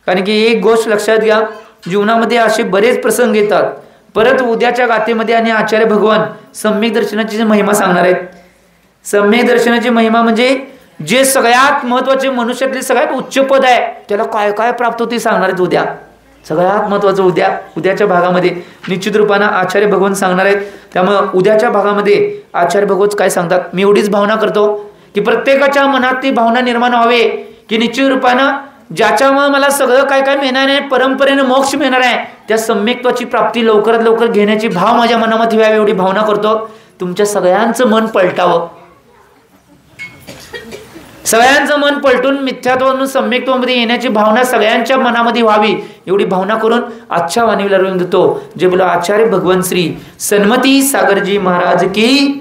कारण की एक गोष्ट लक्षात घ्या, जीवनामध्ये असे बरेच प्रसंग येतात. परत उद्याच्या गाथेमध्ये आणि आचार्य भगवान सम्यक दर्शनाची महिमा सांगणार आहेत. सम्यक दर्शनाची महिमा म्हणजे जे सगळ्यात महत्वाचे मनुष्यातले सगळ्यात उच्च पद आहे, त्याला काय काय प्राप्त होते सांगणार आहेत उद्या. सगळ्यात महत्वाचं उद्याच्या भागामध्ये निश्चित रूपानं आचार्य भगवान सांगणार आहेत. त्यामुळे उद्याच्या भागामध्ये आचार्य भगवत काय सांगतात, मी एवढीच भावना करतो की प्रत्येकाच्या मनात ती भावना निर्माण व्हावे की निश्चित रूपानं ज्याच्यामुळे मला सगळं काय काय मिळणार आहे, परंपरेने मोक्ष मिळणार आहे, त्या सम्यक्त्वाची प्राप्ती लवकरात लवकर घेण्याची भाव माझ्या मनामध्ये व्हावी, एवढी भावना करतो. तुमच्या सगळ्यांचं मन पलटावं, सगळ्यांचं मन पलटून मिथ्यात्वातून सम्यक्त्वामध्ये येण्याची भावना सगळ्यांच्या मनामध्ये व्हावी, एवढी भावना करून आजच्या वाणीला देतो. जे बोला आचार्य भगवान श्री सन्मती सागरजी महाराज की